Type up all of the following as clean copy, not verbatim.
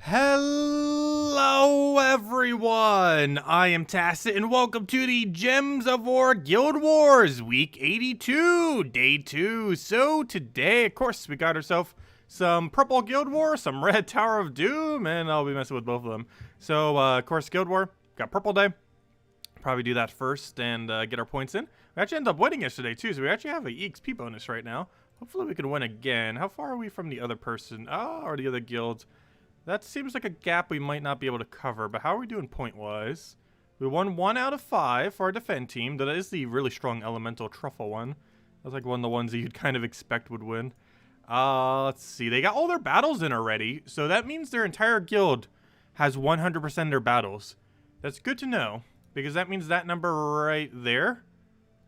Hello everyone, I am Tacet and welcome to the Gems of War Guild Wars Week 82, Day 2. So today, of course, we got ourselves some Purple Guild War, some Red Tower of Doom, and I'll be messing with both of them. So, of course, Guild War, got Purple Day. Probably do that first and get our points in. We actually ended up winning yesterday too, so we actually have a EXP bonus right now. Hopefully we can win again. How far are we from the other person? Or the other guild? That seems like a gap we might not be able to cover, but how are we doing point-wise? We won 1 out of 5 for our defend team. That is the really strong elemental truffle one. That's like one of the ones that you'd kind of expect would win. Let's see. They got all their battles in already, so that means their entire guild has 100% of their battles. That's good to know, because that means that number right there,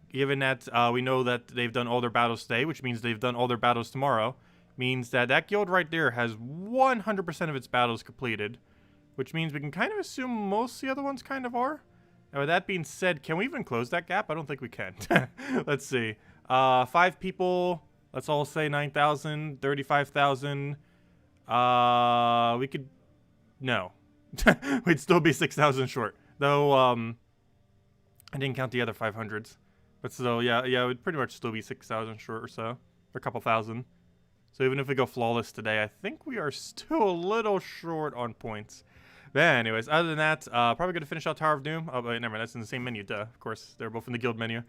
given that we know that they've done all their battles today, which means they've done all their battles tomorrow, means that that guild right there has 100% of its battles completed, which means we can kind of assume most of the other ones kind of are. And with that being said, can we even close that gap? I don't think we can. Let's see. 5 people, let's all say 9,000, 35,000. We could, no. We'd still be 6,000 short. Though, I didn't count the other 500s. But still, yeah, it would pretty much still be 6,000 short or so. Or a couple thousand. So even if we go flawless today, I think we are still a little short on points. But anyways, other than that, probably going to finish out Tower of Doom. Oh, wait, never mind. That's in the same menu, duh. Of course, they're both in the guild menu.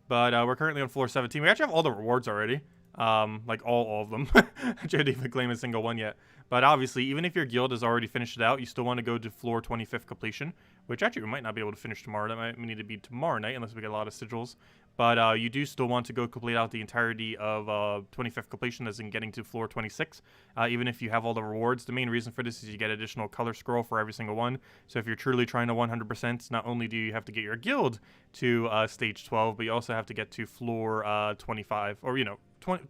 But we're currently on floor 17. We actually have all the rewards already. Like all of them. I didn't even claim a single one yet. But obviously, even if your guild has already finished it out, you still want to go to floor 25th completion, which actually we might not be able to finish tomorrow. That might need to be tomorrow night unless we get a lot of sigils. But you do still want to go complete out the entirety of 25th completion, as in getting to floor 26. Even if you have all the rewards, the main reason for this is you get additional color scroll for every single one. So if you're truly trying to 100%, not only do you have to get your guild to stage 12, but you also have to get to floor 25, or, you know,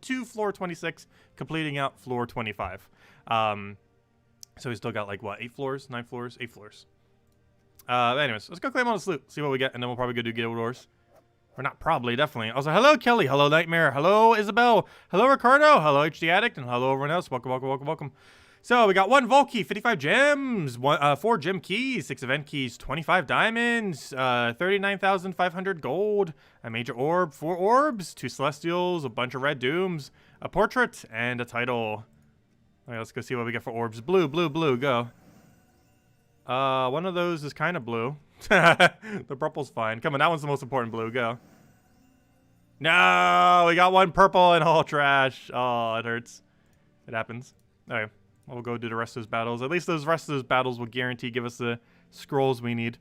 to floor 26, completing out floor 25. So we still got, like, what, 8 floors? 9 floors? 8 floors. Anyways, let's go claim on the sloop, see what we get, and then we'll probably go do Guild Wars. Or not probably, definitely. Also, hello, Kelly. Hello, Nightmare. Hello, Isabel. Hello, Ricardo. Hello, HD Addict. And hello, everyone else. Welcome, welcome, welcome, welcome. So, we got 1 Vault Key, 55 gems, 4 gem keys, 6 event keys, 25 diamonds, 39,500 gold, a major orb, 4 orbs, 2 celestials, a bunch of red dooms, a portrait, and a title. All right, let's go see what we get for orbs. Blue, blue, blue, go. One of those is kind of blue. The purple's fine. Come on, that one's the most important blue. Go. No, we got 1 purple and all trash. Oh, it hurts. It happens. Okay, we'll go do the rest of those battles. At least those rest of those battles will guarantee give us the scrolls we need.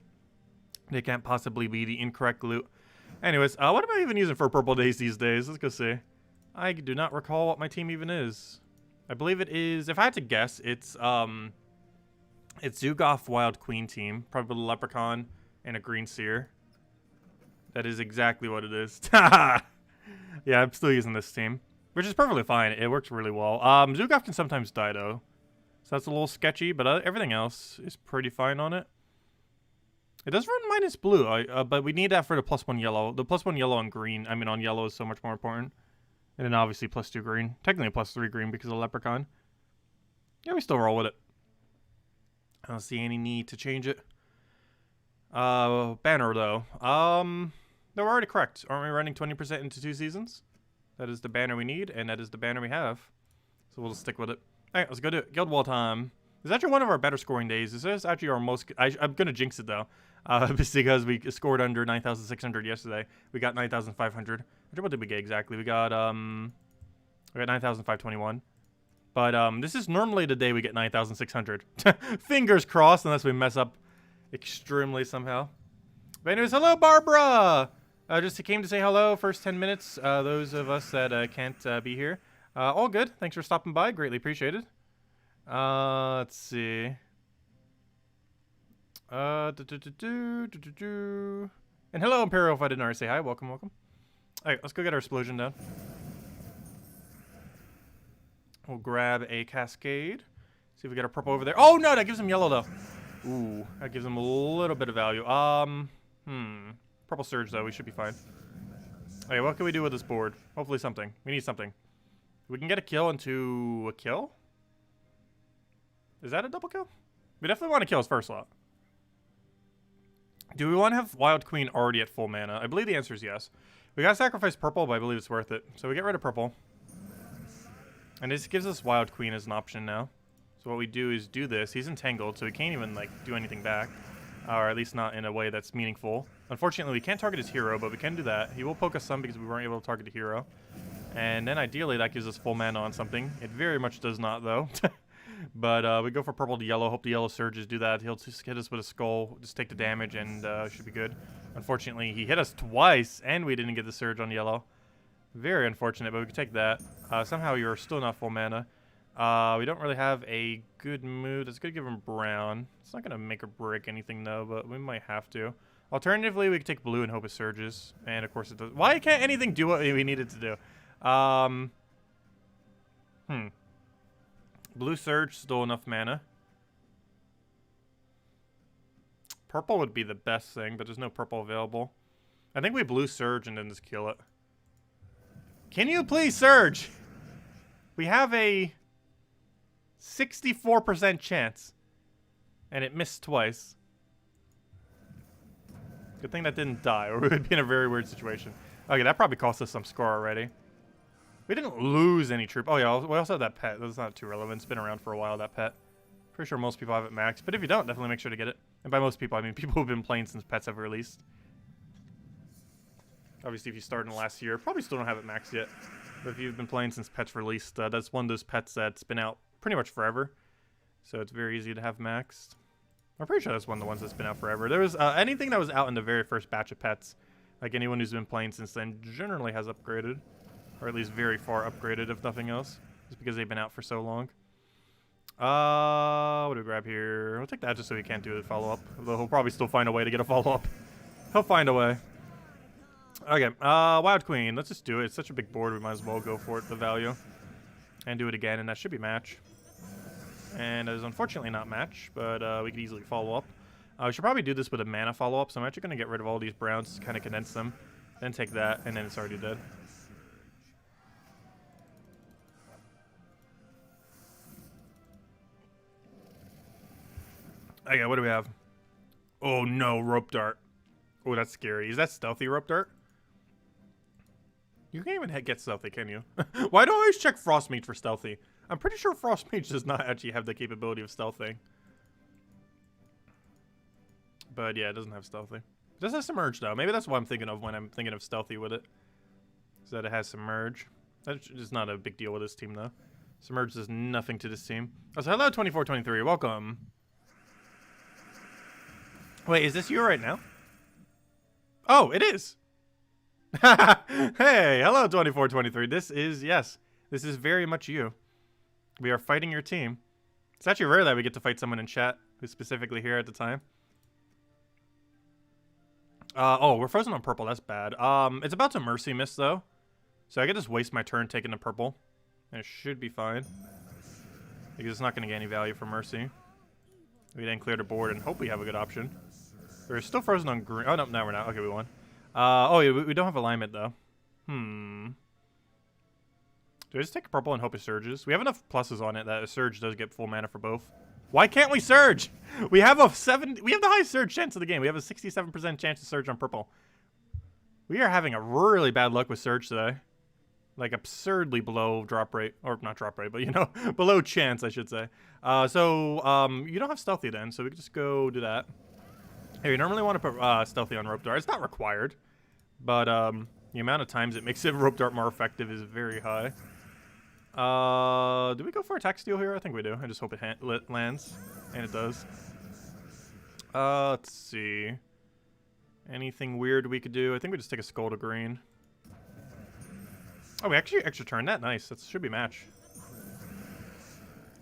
They can't possibly be the incorrect loot. Anyways, what am I even using for purple days these days? Let's go see. I do not recall what my team even is. I believe it is, if I had to guess, it's Zugoff Wild Queen team. Probably a Leprechaun and a Green Seer. That is exactly what it is. Yeah, I'm still using this team, which is perfectly fine. It works really well. Zugoff can sometimes die, though. So that's a little sketchy, but everything else is pretty fine on it. It does run minus blue, but we need that for the +1 yellow. The +1 yellow and green, I mean on yellow, is so much more important. And then obviously +2 green. Technically +3 green because of Leprechaun. Yeah, we still roll with it. I don't see any need to change it. Banner, though. No, we're already correct. Aren't we running 20% into 2 seasons? That is the banner we need, and that is the banner we have. So we'll just stick with it. Alright, let's go do it. Guild Wall time. It's actually one of our better scoring days. This is actually our most... I'm going to jinx it, though. Just because we scored under 9,600 yesterday. We got 9,500. What did we get exactly? We got 9,521. But this is normally the day we get 9,600. Fingers crossed, unless we mess up extremely somehow. But anyways, hello, Barbara! Just came to say hello. First 10 minutes. Those of us that can't be here. All good. Thanks for stopping by. Greatly appreciated. Let's see. And hello, Imperial, if I didn't already say hi. Welcome, welcome. Alright, let's go get our explosion down. We'll grab a cascade. See if we get a purple over there. Oh, no, that gives him yellow, though. Ooh, that gives him a little bit of value. Purple surge, though. We should be fine. Okay, what can we do with this board? Hopefully something. We need something. We can get a kill into a kill? Is that a double kill? We definitely want to kill his first lot. Do we want to have Wild Queen already at full mana? I believe the answer is yes. We gotta sacrifice purple, but I believe it's worth it. So we get rid of purple. And this gives us Wild Queen as an option now. So what we do is do this. He's entangled, so he can't even like do anything back. Or at least not in a way that's meaningful. Unfortunately, we can't target his hero, but we can do that. He will poke us some because we weren't able to target the hero. And then ideally that gives us full mana on something. It very much does not though. But we go for purple to yellow. Hope the yellow surges do that. He'll just hit us with a skull, just take the damage, and should be good. Unfortunately, he hit us twice, and we didn't get the surge on yellow. Very unfortunate, but we can take that. Somehow you're still not full mana. We don't really have a good move. That's going to give him brown. It's not going to make or break anything, though, but we might have to. Alternatively, we could take blue and hope it surges. And, of course, it does. Why can't anything do what we need it to do? Blue surge, still enough mana. Purple would be the best thing, but there's no purple available. I think we blue surge and then just kill it. Can you please surge? We have a 64% chance. And it missed twice. Good thing that didn't die, or we would be in a very weird situation. Okay, that probably cost us some score already. We didn't lose any troop. Oh yeah, we also have that pet. That's not too relevant. It's been around for a while, that pet. Pretty sure most people have it maxed. But if you don't, definitely make sure to get it. And by most people, I mean people who've been playing since pets have released. Obviously, if you started in the last year, probably still don't have it maxed yet. But if you've been playing since pets released, that's one of those pets that's been out pretty much forever. So it's very easy to have maxed. I'm pretty sure that's one of the ones that's been out forever. There was anything that was out in the very first batch of pets. Like anyone who's been playing since then generally has upgraded. Or at least very far upgraded, if nothing else. Just because they've been out for so long. What do we grab here? We'll take that just so he can't do a follow-up. Although he'll probably still find a way to get a follow-up. He'll find a way. Okay, Wild Queen. Let's just do it. It's such a big board, we might as well go for it, the value. And do it again, and that should be match. And it is unfortunately not match, but we could easily follow up. We should probably do this with a mana follow-up, so I'm actually going to get rid of all these browns to kind of condense them. Then take that, and then it's already dead. Okay, what do we have? Oh no, rope dart. Oh, that's scary. Is that stealthy rope dart? You can't even get stealthy, can you? Why do I always check Frostmage for stealthy? I'm pretty sure Frostmage does not actually have the capability of stealthing. But yeah, it doesn't have stealthy. It does have submerge though. Maybe that's what I'm thinking of when I'm thinking of stealthy with it. Is that it has submerge. That's just not a big deal with this team though. Submerge does nothing to this team. Oh, so hello 2423, welcome. Wait, is this you right now? Oh, it is. Hey, hello 2423. This is, yes, this is very much you. We are fighting your team. It's actually rare that we get to fight someone in chat who's specifically here at the time. Oh, we're frozen on purple. That's bad. It's about to mercy miss though, so I could just waste my turn taking the purple, and it should be fine because it's not going to get any value for mercy. We then clear the board and hope we have a good option. We're still frozen on green. Oh no, no, we're not. Okay, we won. Oh yeah, we don't have alignment though. Do I just take a purple and hope it surges? We have enough pluses on it that a surge does get full mana for both. Why can't we surge? We have the highest surge chance of the game. We have a 67% chance to surge on purple. We are having a really bad luck with surge today. Like absurdly below drop rate, or not drop rate, but you know, below chance, I should say. You don't have stealthy then, so we can just go do that. Hey, we normally want to put stealthy on rope dart. It's not required, but the amount of times it makes it rope dart more effective is very high. Do we go for attack steal here? I think we do. I just hope it lands, and it does. Let's see. Anything weird we could do? I think we just take a skull to green. Oh, we actually extra turn that. Nice. That should be match.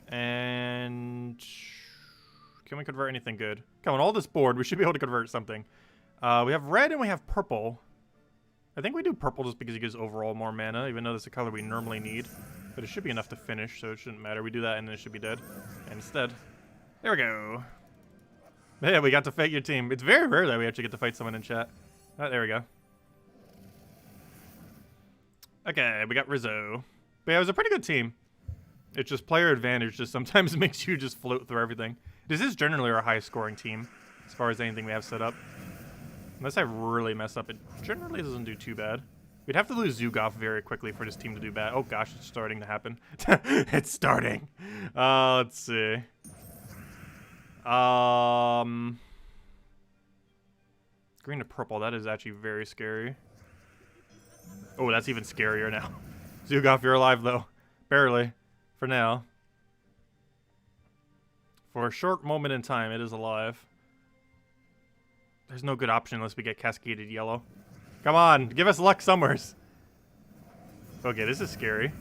And can we convert anything good? Come on, all this board, we should be able to convert something. We have red and we have purple. I think we do purple just because it gives overall more mana, even though that's a color we normally need. But it should be enough to finish, so it shouldn't matter. We do that and then it should be dead. And instead, there we go. Yeah, we got to fight your team. It's very rare that we actually get to fight someone in chat. Oh, there we go. Okay, we got Rizzo. But yeah, it was a pretty good team. It's just player advantage just sometimes makes you just float through everything. This is generally our highest scoring team as far as anything we have set up. Unless I really mess up, it generally doesn't do too bad. We'd have to lose Zugoff very quickly for this team to do bad. Oh gosh, it's starting to happen. It's starting. Let's see. Green to purple, that is actually very scary. Oh, that's even scarier now. Zugoff, you're alive though. Barely. For now. For a short moment in time, it is alive. There's no good option unless we get cascaded yellow. Come on, give us luck somewheres. Okay, this is scary.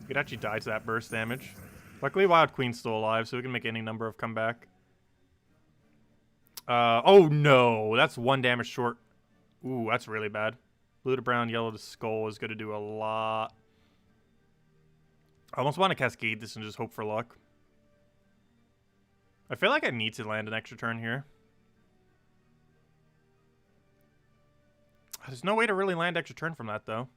We could actually die to that burst damage. Luckily, Wild Queen's still alive, so we can make any number of comeback. Oh no, that's 1 damage short. Ooh, that's really bad. Blue to brown, yellow to skull is going to do a lot. I almost want to cascade this and just hope for luck. I feel like I need to land an extra turn here. There's no way to really land extra turn from that, though.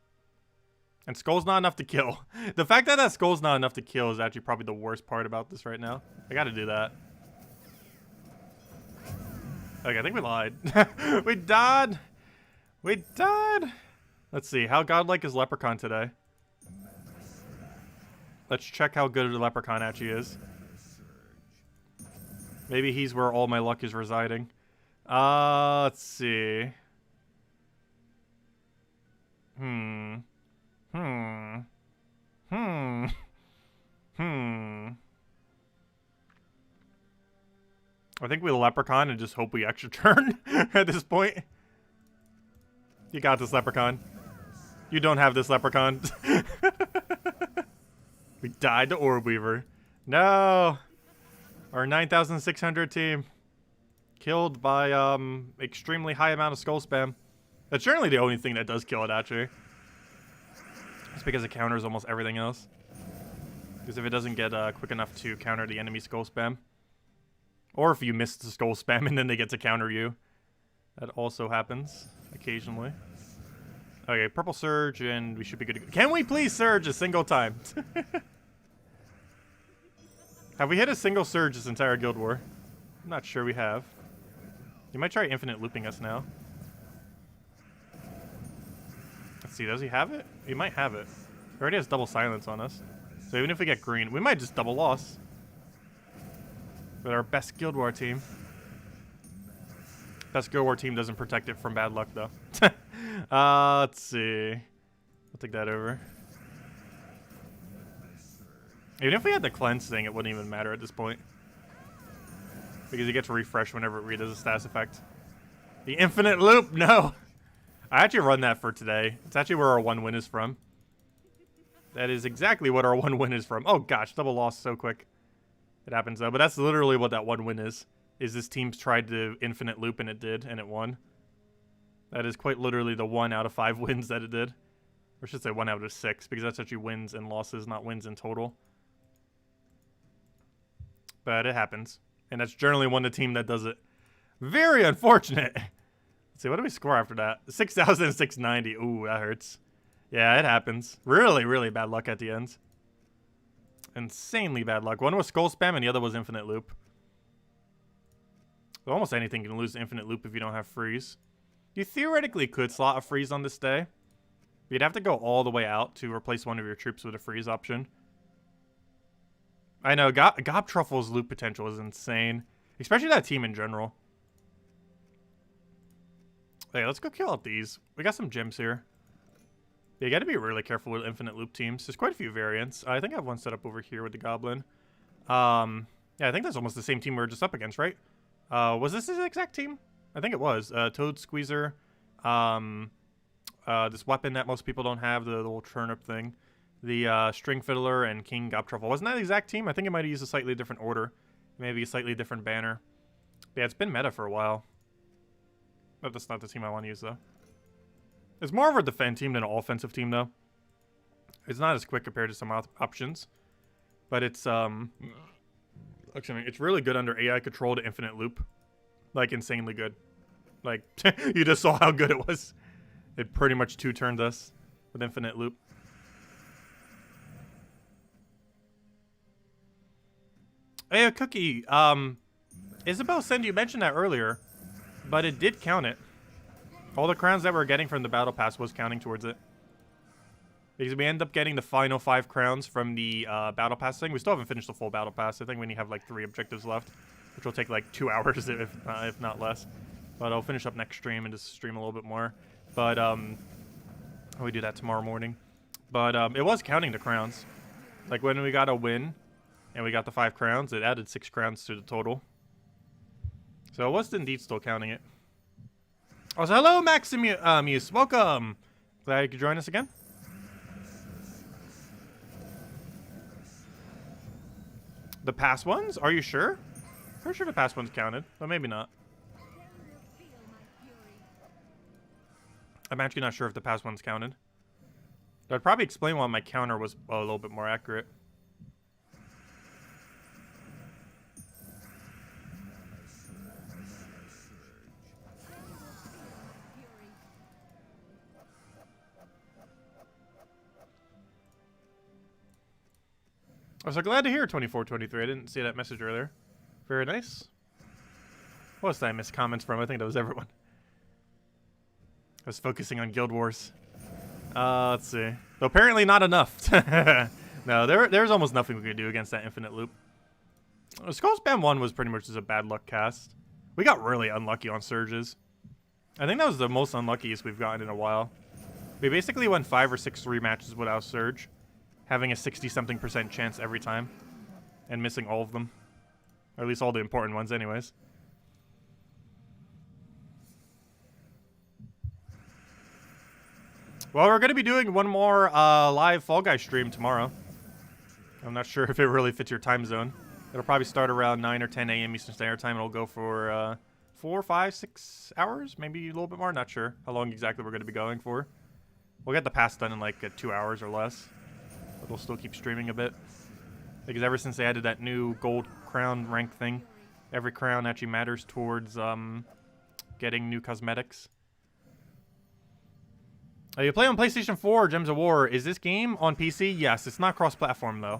And skull's not enough to kill. The fact that that skull's not enough to kill is actually probably the worst part about this right now. I gotta do that. Okay, I think we lied. We died. We died. Let's see. How godlike is Leprechaun today? Let's check how good the Leprechaun actually is. Maybe he's where all my luck is residing. Let's see. I think we Leprechaun and just hope we extra turn at this point. You got this, Leprechaun. You don't have this, Leprechaun. We died to Orb Weaver. No. Our 9,600 team. Killed by extremely high amount of skull spam. That's generally the only thing that does kill it, actually. It's because it counters almost everything else. Because if it doesn't get quick enough to counter the enemy skull spam. Or if you miss the skull spam and then they get to counter you. That also happens occasionally. Okay, purple surge and we should be good to go. Can we please surge a single time? Have we hit a single surge this entire Guild War? I'm not sure we have. You might try infinite looping us now. Let's see, does he have it? He might have it. He already has double silence on us. So even if we get green, we might just double loss. With our best Guild War team. Best Guild War team doesn't protect it from bad luck, though. Let's see. I'll take that over. Even if we had the cleanse thing, it wouldn't even matter at this point. Because it gets refreshed whenever it redoes a status effect. The infinite loop, no! I actually run that for today. It's actually where our 1 win is from. That is exactly what our 1 win is from. Oh gosh, double loss so quick. It happens though, but that's literally what that 1 win is. Is this team's tried to infinite loop and it did, and it won. That is quite literally the 1 out of 5 wins that it did. Or I should say 1 out of 6, because that's actually wins and losses, not wins in total. But it happens. And that's generally the team that does it. Very unfortunate. Let's see, what do we score after that? 6,690. Ooh, that hurts. Yeah, it happens. Really, really bad luck at the end. Insanely bad luck. One was skull spam and the other was infinite loop. So almost anything can lose infinite loop if you don't have freeze. You theoretically could slot a freeze on this day. You'd have to go all the way out to replace one of your troops with a freeze option. I know, Gob Truffle's loop potential is insane. Especially that team in general. Okay, let's go kill out these. We got some gems here. Yeah, you gotta be really careful with infinite loop teams. There's quite a few variants. I think I have one set up over here with the Goblin. Yeah, I think that's almost the same team we were just up against, right? Was this the exact team? I think it was. Toad Squeezer. This weapon that most people don't have, the little turnip thing. The String Fiddler and King Gob Truffle. Wasn't that the exact team? I think it might have used a slightly different order. Maybe a slightly different banner. But yeah, it's been meta for a while. But that's not the team I want to use, though. It's more of a defend team than an offensive team, though. It's not as quick compared to some options. But it's, actually, it's really good under AI control to infinite loop. Like, insanely good. Like, you just saw how good it was. It pretty much two-turned us with infinite loop. Hey, Cookie, Isabel said you mentioned that earlier, but it did count it. All the crowns that we're getting from the battle pass was counting towards it. Because we end up getting the final 5 crowns from the battle pass thing. We still haven't finished the full battle pass. I think we only have like 3 objectives left, which will take like 2 hours if not less. But I'll finish up next stream and just stream a little bit more. But we do that tomorrow morning. But it was counting the crowns. Like when we got a win and we got the 5 crowns, it added 6 crowns to the total. So it was indeed still counting it. Also, hello, Maximus. Welcome. Glad you could join us again. The past ones? Are you sure? Pretty sure the past ones counted, but maybe not. I'm actually not sure if the past ones counted. That'd probably explain why my counter was a little bit more accurate. I was so glad to hear 2423. I didn't see that message earlier. Very nice. What else did I miss comments from? I think that was everyone. I was focusing on Guild Wars. Let's see. Though apparently not enough. No, there's almost nothing we could do against that infinite loop. Skull Spam 1 was pretty much just a bad luck cast. We got really unlucky on surges. I think that was the most unluckiest we've gotten in a while. We basically won 5 or 6 rematches without surge, having a 60-something% chance every time, and missing all of them. Or at least all the important ones anyways. Well, we're going to be doing one more live Fall Guys stream tomorrow. I'm not sure if it really fits your time zone. It'll probably start around 9 or 10 a.m. Eastern Standard Time. It'll go for 4, 5, 6 hours, maybe a little bit more. Not sure how long exactly we're going to be going for. We'll get the pass done in like 2 hours or less. But we'll still keep streaming a bit. Because ever since they added that new gold crown rank thing, every crown actually matters towards getting new cosmetics. You play on PlayStation 4 or Gems of War. Is this game on PC? Yes, it's not cross-platform though.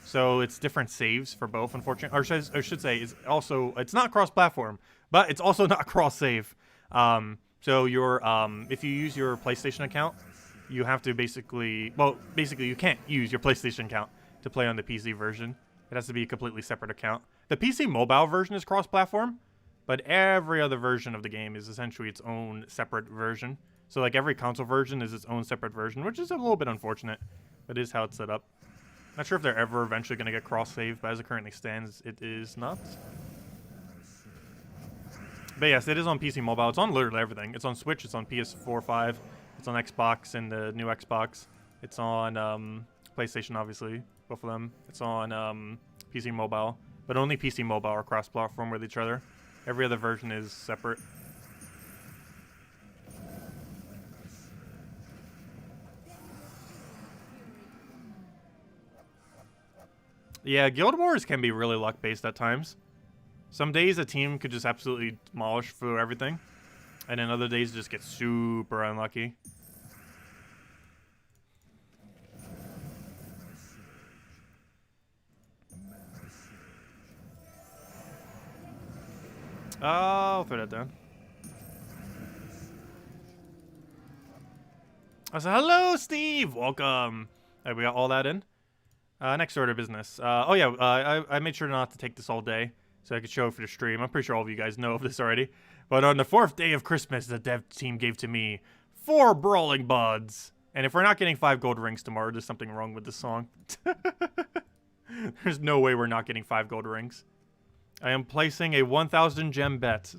So it's different saves for both, unfortunately. Or I should say, it's not cross-platform, but it's also not cross-save. So if you use your PlayStation account, you have to basically you can't use your PlayStation account to play on the PC version. It has to be a completely separate account. The PC mobile version is cross-platform, but every other version of the game is essentially its own separate version. So like every console version is its own separate version, which is a little bit unfortunate. But it is how it's set up. Not sure if they're ever eventually going to get cross-save, but as it currently stands, it is not. But yes, it is on PC mobile. It's on literally everything. It's on Switch, it's on PS4, 5, it's on Xbox and the new Xbox. It's on PlayStation, obviously, both of them. It's on PC mobile, but only PC mobile are cross-platform with each other. Every other version is separate. Yeah, Guild Wars can be really luck-based at times. Some days a team could just absolutely demolish through everything, and then other days just get super unlucky. I'll throw that down. I said, hello, Steve! Welcome! Right, we got all that in. Next order of business. I made sure not to take this all day so I could show it for the stream. I'm pretty sure all of you guys know of this already. But on the 4th day of Christmas, the dev team gave to me 4 brawling buds. And if we're not getting 5 gold rings tomorrow, there's something wrong with this song. There's no way we're not getting 5 gold rings. I am placing a 1,000 gem bet.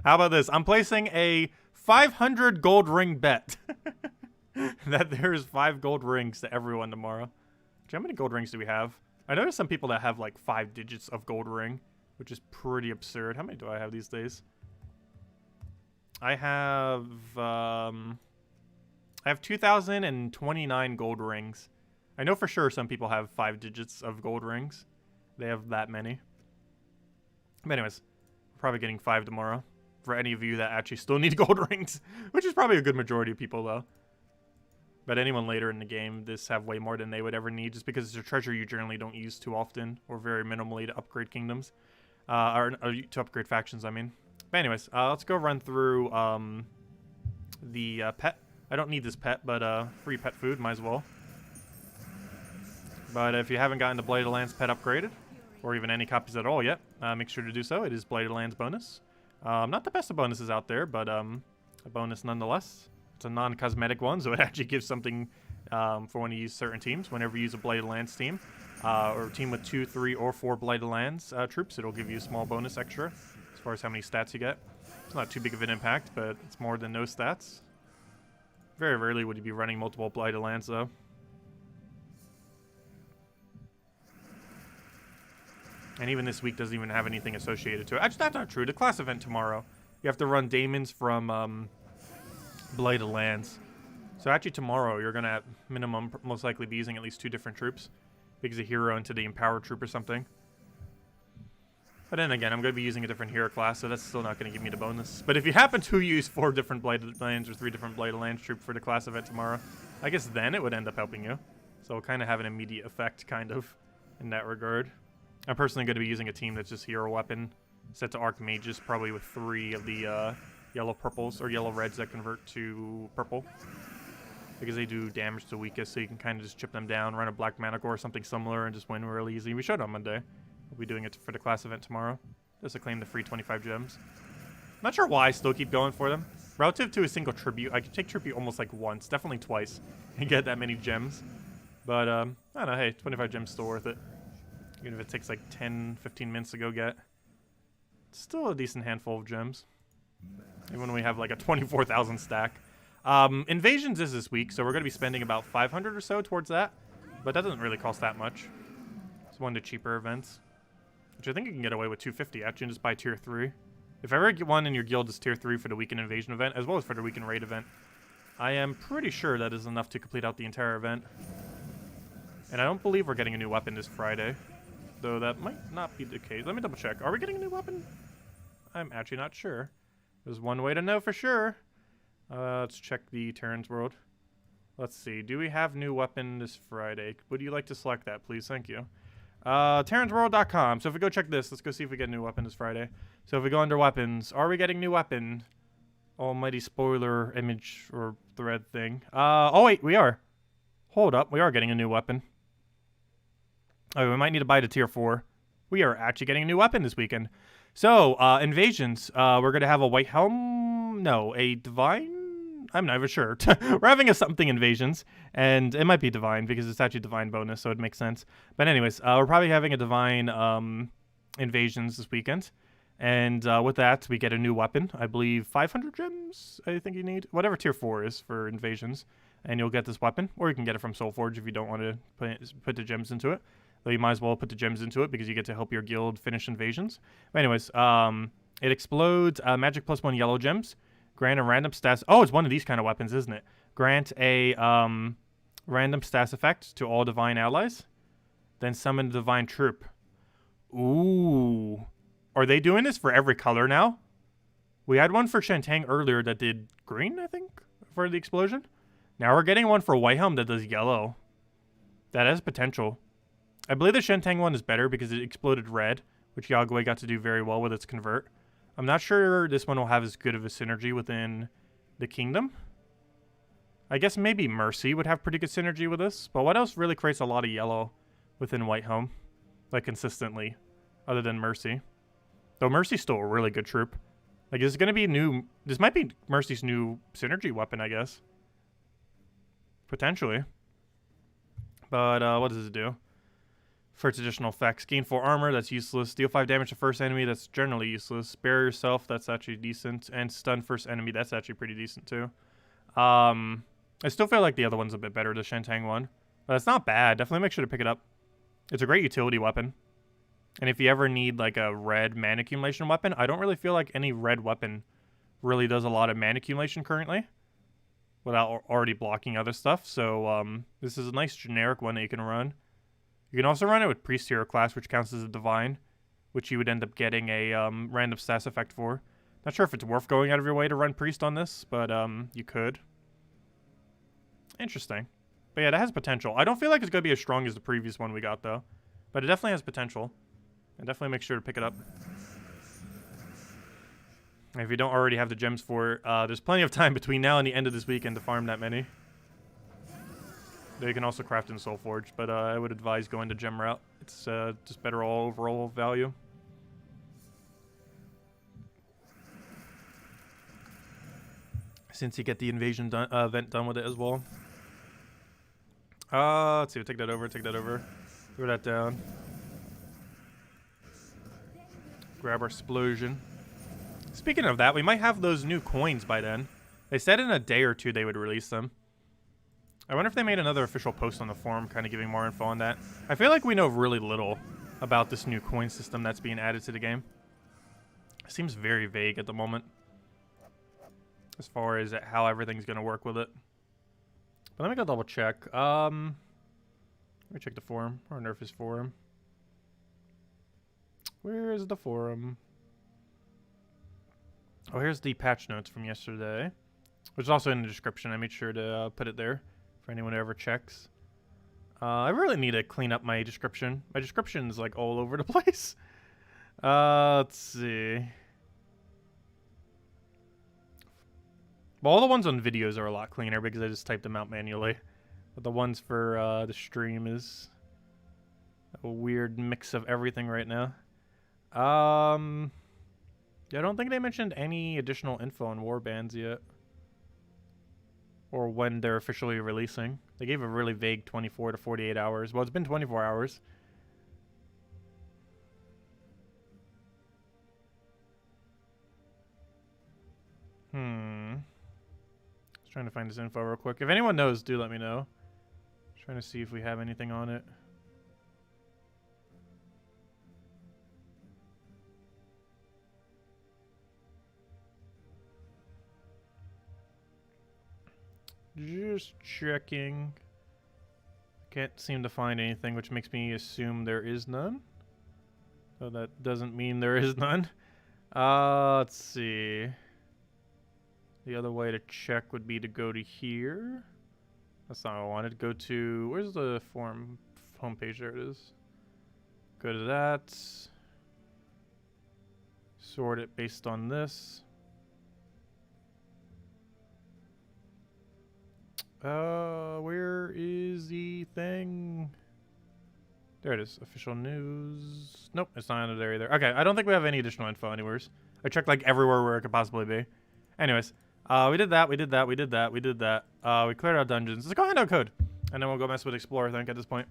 How about this? I'm placing a 500 gold ring bet. That there's 5 gold rings to everyone tomorrow. How many gold rings do we have? I know there's some people that have like 5 digits of gold ring, which is pretty absurd. How many do I have these days? I have 2,029 gold rings. I know for sure some people have 5 digits of gold rings. They have that many. But anyways, we're probably getting 5 tomorrow. For any of you that actually still need gold rings, which is probably a good majority of people though. But anyone later in the game, this have way more than they would ever need, just because it's a treasure you generally don't use too often, or very minimally to upgrade kingdoms. Or to upgrade factions, I mean. But anyways, let's go run through the pet. I don't need this pet, but free pet food, might as well. But if you haven't gotten the Blighted Lands pet upgraded, or even any copies at all yet, make sure to do so. It is Blighted Lands bonus. Not the best of bonuses out there, but a bonus nonetheless. It's a non-cosmetic one, so it actually gives something for when you use certain teams. Whenever you use a Blighted Lands team, or a team with 2, 3, or 4 Blighted Lands troops, it'll give you a small bonus extra as far as how many stats you get. It's not too big of an impact, but it's more than no stats. Very rarely would you be running multiple Blighted Lands, though. And even this week doesn't even have anything associated to it. Actually, that's not true. The class event tomorrow, you have to run Daemons from Blighted Lands. So actually tomorrow, you're going to, at minimum, most likely be using at least 2 different troops. Because a hero into the Empowered troop or something. But then again, I'm going to be using a different hero class, so that's still not going to give me the bonus. But if you happen to use 4 different Blighted Lands or 3 different Blighted Lands troops for the class event tomorrow, I guess then it would end up helping you. So it'll kind of have an immediate effect, kind of, in that regard. I'm personally going to be using a team that's just hero weapon, set to Archmages, probably with 3 of the yellow purples, or yellow reds that convert to purple. Because they do damage to weakest, so you can kind of just chip them down, run a Black Manicore or something similar, and just win really easy. We showed on Monday. We'll be doing it for the class event tomorrow. Just to claim the free 25 gems. Not sure why I still keep going for them. Relative to a single tribute, I could take tribute almost like once, definitely twice, and get that many gems. But, I don't know, hey, 25 gems still worth it. Even if it takes like 10, 15 minutes to go get. It's still a decent handful of gems. Even when we have like a 24,000 stack. Invasions is this week, so we're going to be spending about 500 or so towards that. But that doesn't really cost that much. It's one of the cheaper events. Which I think you can get away with 250 actually, and just buy tier 3. If ever get one in your guild is tier 3 for the weekend invasion event, as well as for the weekend raid event, I am pretty sure that is enough to complete out the entire event. And I don't believe we're getting a new weapon this Friday. Though that might not be the case. Let me double check. Are we getting a new weapon? I'm actually not sure. There's one way to know for sure. Let's check the Terran's World. Let's see. Do we have new weapon this Friday? Would you like to select that, please? Thank you. TerransWorld.com. So if we go check this, let's go see if we get a new weapon this Friday. So if we go under weapons, are we getting new weapon? Almighty spoiler image or thread thing. Oh wait, we are. Hold up, we are getting a new weapon. Oh, we might need to buy the tier 4. We are actually getting a new weapon this weekend. So, invasions. We're going to have a white helm. No, a divine? I'm not even sure. We're having a something invasions. And it might be divine because it's actually divine bonus, so it makes sense. But anyways, we're probably having a divine invasions this weekend. And with that, we get a new weapon. I believe 500 gems, I think you need. Whatever tier 4 is for invasions. And you'll get this weapon. Or you can get it from Soulforge if you don't want to put the gems into it. Though you might as well put the gems into it because you get to help your guild finish invasions. But anyways, it explodes magic +1 yellow gems. Grant a random stats. Oh, it's one of these kind of weapons, isn't it? Grant a random stats effect to all divine allies. Then summon a divine troop. Ooh. Are they doing this for every color now? We had one for Shantang earlier that did green, I think, for the explosion. Now we're getting one for White Helm that does yellow. That has potential. I believe the Shantang one is better because it exploded red, which Yagway got to do very well with its convert. I'm not sure this one will have as good of a synergy within the kingdom. I guess maybe Mercy would have pretty good synergy with this, but what else really creates a lot of yellow within White Helm? Like consistently, other than Mercy. Though Mercy's still a really good troop. Like, this is going to be new. This might be Mercy's new synergy weapon, I guess. Potentially. But, what does it do? For its additional effects. Gain 4 armor, that's useless. Deal 5 damage to first enemy, that's generally useless. Bury yourself, that's actually decent. And stun first enemy, that's actually pretty decent too. I still feel like the other one's a bit better, the Shantang one. But it's not bad. Definitely make sure to pick it up. It's a great utility weapon. And if you ever need like a red mana accumulation weapon, I don't really feel like any red weapon really does a lot of mana accumulation currently. Without already blocking other stuff. So this is a nice generic one that you can run. You can also run it with Priest Hero class, which counts as a Divine, which you would end up getting a random stats effect for. Not sure if it's worth going out of your way to run Priest on this, but you could. Interesting. But yeah, that has potential. I don't feel like it's going to be as strong as the previous one we got, though. But it definitely has potential. And definitely make sure to pick it up. If you don't already have the gems for it, there's plenty of time between now and the end of this weekend to farm that many. You can also craft in Soul Forge, but I would advise going the gem route. It's just better all overall value. Since you get the invasion event done with it as well. Let's see. We'll take that over. Take that over. Throw that down. Grab our explosion. Speaking of that, we might have those new coins by then. They said in a day or two they would release them. I wonder if they made another official post on the forum kind of giving more info on that. I feel like we know really little about this new coin system that's being added to the game. It seems very vague at the moment as far as how everything's going to work with it. But let me go double check. Let me check the forum, or Nerf's forum. Where is the forum? Oh, here's the patch notes from yesterday, which is also in the description. I made sure to put it there for anyone who ever checks. I really need to clean up my description. My description is like all over the place. Let's see. Well, all the ones on videos are a lot cleaner because I just typed them out manually. But the ones for the stream is a weird mix of everything right now. Yeah, I don't think they mentioned any additional info on warbands yet. Or when they're officially releasing. They gave a really vague 24 to 48 hours. Well, it's been 24 hours. Just trying to find this info real quick. If anyone knows, do let me know. Just trying to see if we have anything on it. Just checking. Can't seem to find anything, which makes me assume there is none. So that doesn't mean there is none. Let's see. The other way to check would be to go to here. That's not what I wanted. Go to... Where's the forum homepage? There it is. Go to that. Sort it based on this. Where is the thing? There it is. Official news. Nope, it's not under there either. Okay, I don't think we have any additional info anywhere. I checked like everywhere where it could possibly be. Anyways, we did that, we did that, we did that, we did that. We cleared out dungeons. Let's go hand out code. And then we'll go mess with Explorer, I think, at this point.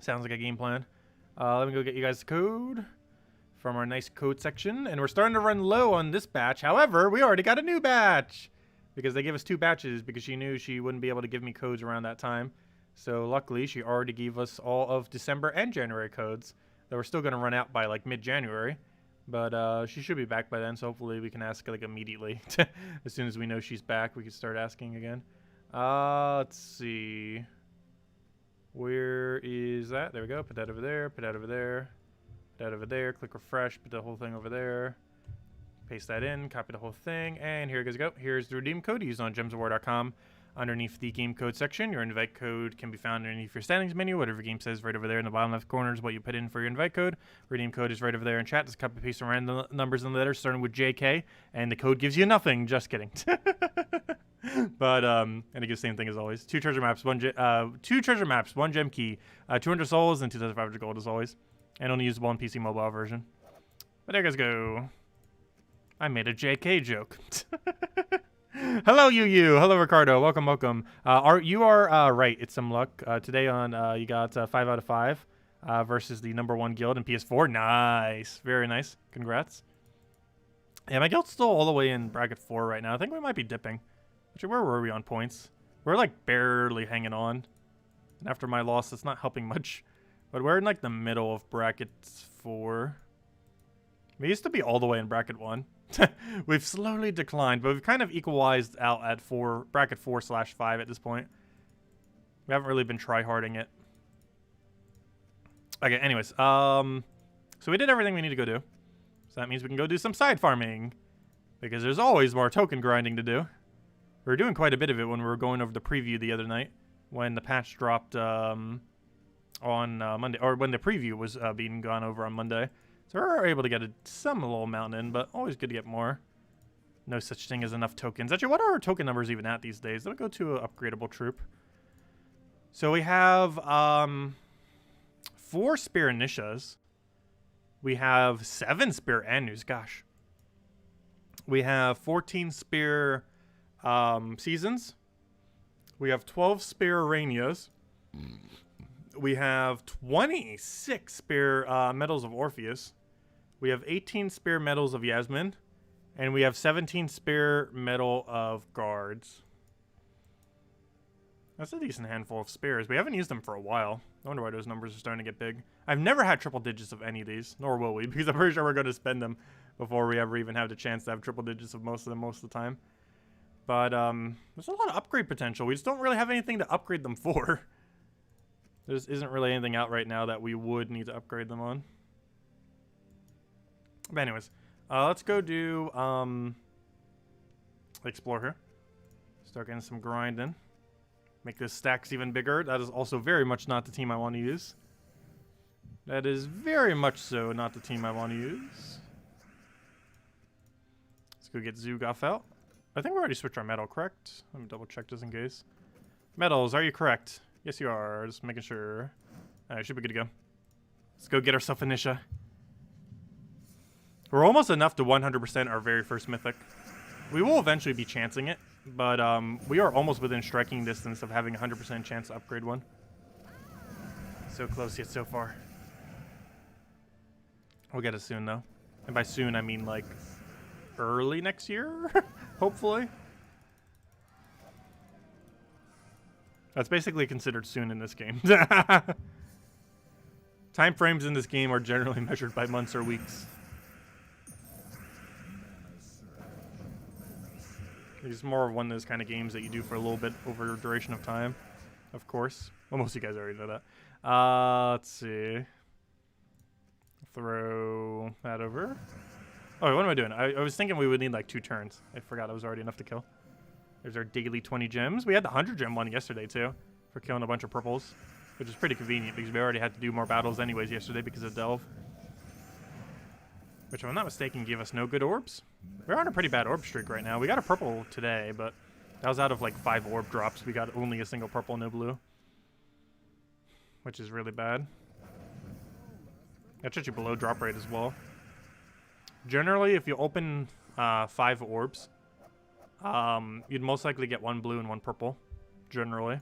Sounds like a game plan. Let me go get you guys the code from our nice code section. And we're starting to run low on this batch. However, we already got a new batch. Because they gave us 2 batches because she knew she wouldn't be able to give me codes around that time. So luckily, she already gave us all of December and January codes that were still going to run out by like mid-January. But she should be back by then, so hopefully we can ask like immediately. As soon as we know she's back, we can start asking again. Let's see. Where is that? There we go. Put that over there. Put that over there. Put that over there. Click refresh. Put the whole thing over there. Paste that in, copy the whole thing, and here it goes. Here's the redeem code used on gemsofwar.com. Underneath the game code section, your invite code can be found underneath your settings menu. Whatever game says right over there in the bottom left corner is what you put in for your invite code. Redeem code is right over there in chat. Just copy paste some random numbers and letters starting with JK, and the code gives you nothing. Just kidding. But and it gives the same thing as always. 2 treasure maps, 1 gem key, 200 souls, and 2,500 gold as always, and only usable on PC mobile version. But there you guys go. I made a JK joke. Hello, you. Hello, Ricardo. Welcome, welcome. You are right. It's some luck. Today on, you got 5 out of 5 versus the #1 guild in PS4. Nice. Very nice. Congrats. Yeah, my guild's still all the way in bracket 4 right now. I think we might be dipping. Actually, where were we on points? We're like barely hanging on. And after my loss, it's not helping much. But we're in like the middle of bracket 4. We used to be all the way in bracket 1. We've slowly declined, but we've kind of equalized out at bracket 4/5 at this point. We haven't really been tryharding it. Okay, anyways, so we did everything we need to go do. So that means we can go do some side farming, because there's always more token grinding to do. We were doing quite a bit of it when we were going over the preview the other night, when the patch dropped on Monday, or when the preview was being gone over on Monday. So we were able to get some little amount in, but always good to get more. No such thing as enough tokens. Actually, what are our token numbers even at these days? Let me go to an upgradable troop. So we have 4 Spear Nishas. We have 7 Spear Anus. Gosh. We have 14 Spear Seasons. We have 12 Spear Aranias. We have 26 Spear Medals of Orpheus. We have 18 Spear Medals of Yasmin. And we have 17 Spear Medal of Guards. That's a decent handful of spears. We haven't used them for a while. I wonder why those numbers are starting to get big. I've never had triple digits of any of these, nor will we, because I'm pretty sure we're going to spend them before we ever even have the chance to have triple digits of most of them most of the time. But there's a lot of upgrade potential. We just don't really have anything to upgrade them for. There isn't really anything out right now that we would need to upgrade them on. But anyways, let's go do explore here. Start getting some grind in. Make this stacks even bigger. That is also very much not the team I want to use. That is very much so not the team I want to use. Let's go get Zugoff out. I think we already switched our metal, correct? Let me double check just in case. Metals, are you correct? Yes, you are. Just making sure. Alright, should be good to go. Let's go get ourselves a Nisha. We're almost enough to 100% our very first Mythic. We will eventually be chancing it, but we are almost within striking distance of having a 100% chance to upgrade one. So close yet so far. We'll get it soon, though. And by soon, I mean, like, early next year? Hopefully. That's basically considered soon in this game. Time frames in this game are generally measured by months or weeks. It's more of one of those kind of games that you do for a little bit over a duration of time, of course. Well, most of you guys already know that. Let's see. Throw that over. Oh, what am I doing? I was thinking we would need like 2 turns. I forgot it was already enough to kill. There's our daily 20 gems. We had the 100 gem one yesterday, too, for killing a bunch of purples, which is pretty convenient because we already had to do more battles anyways yesterday because of Delve. Which, if I'm not mistaken, gave us no good orbs. We're on a pretty bad orb streak right now. We got a purple today, but that was out of like 5 orb drops. We got only a single purple, no blue. Which is really bad. That's actually below drop rate as well. Generally, if you open 5 orbs, you'd most likely get 1 blue and 1 purple. Generally.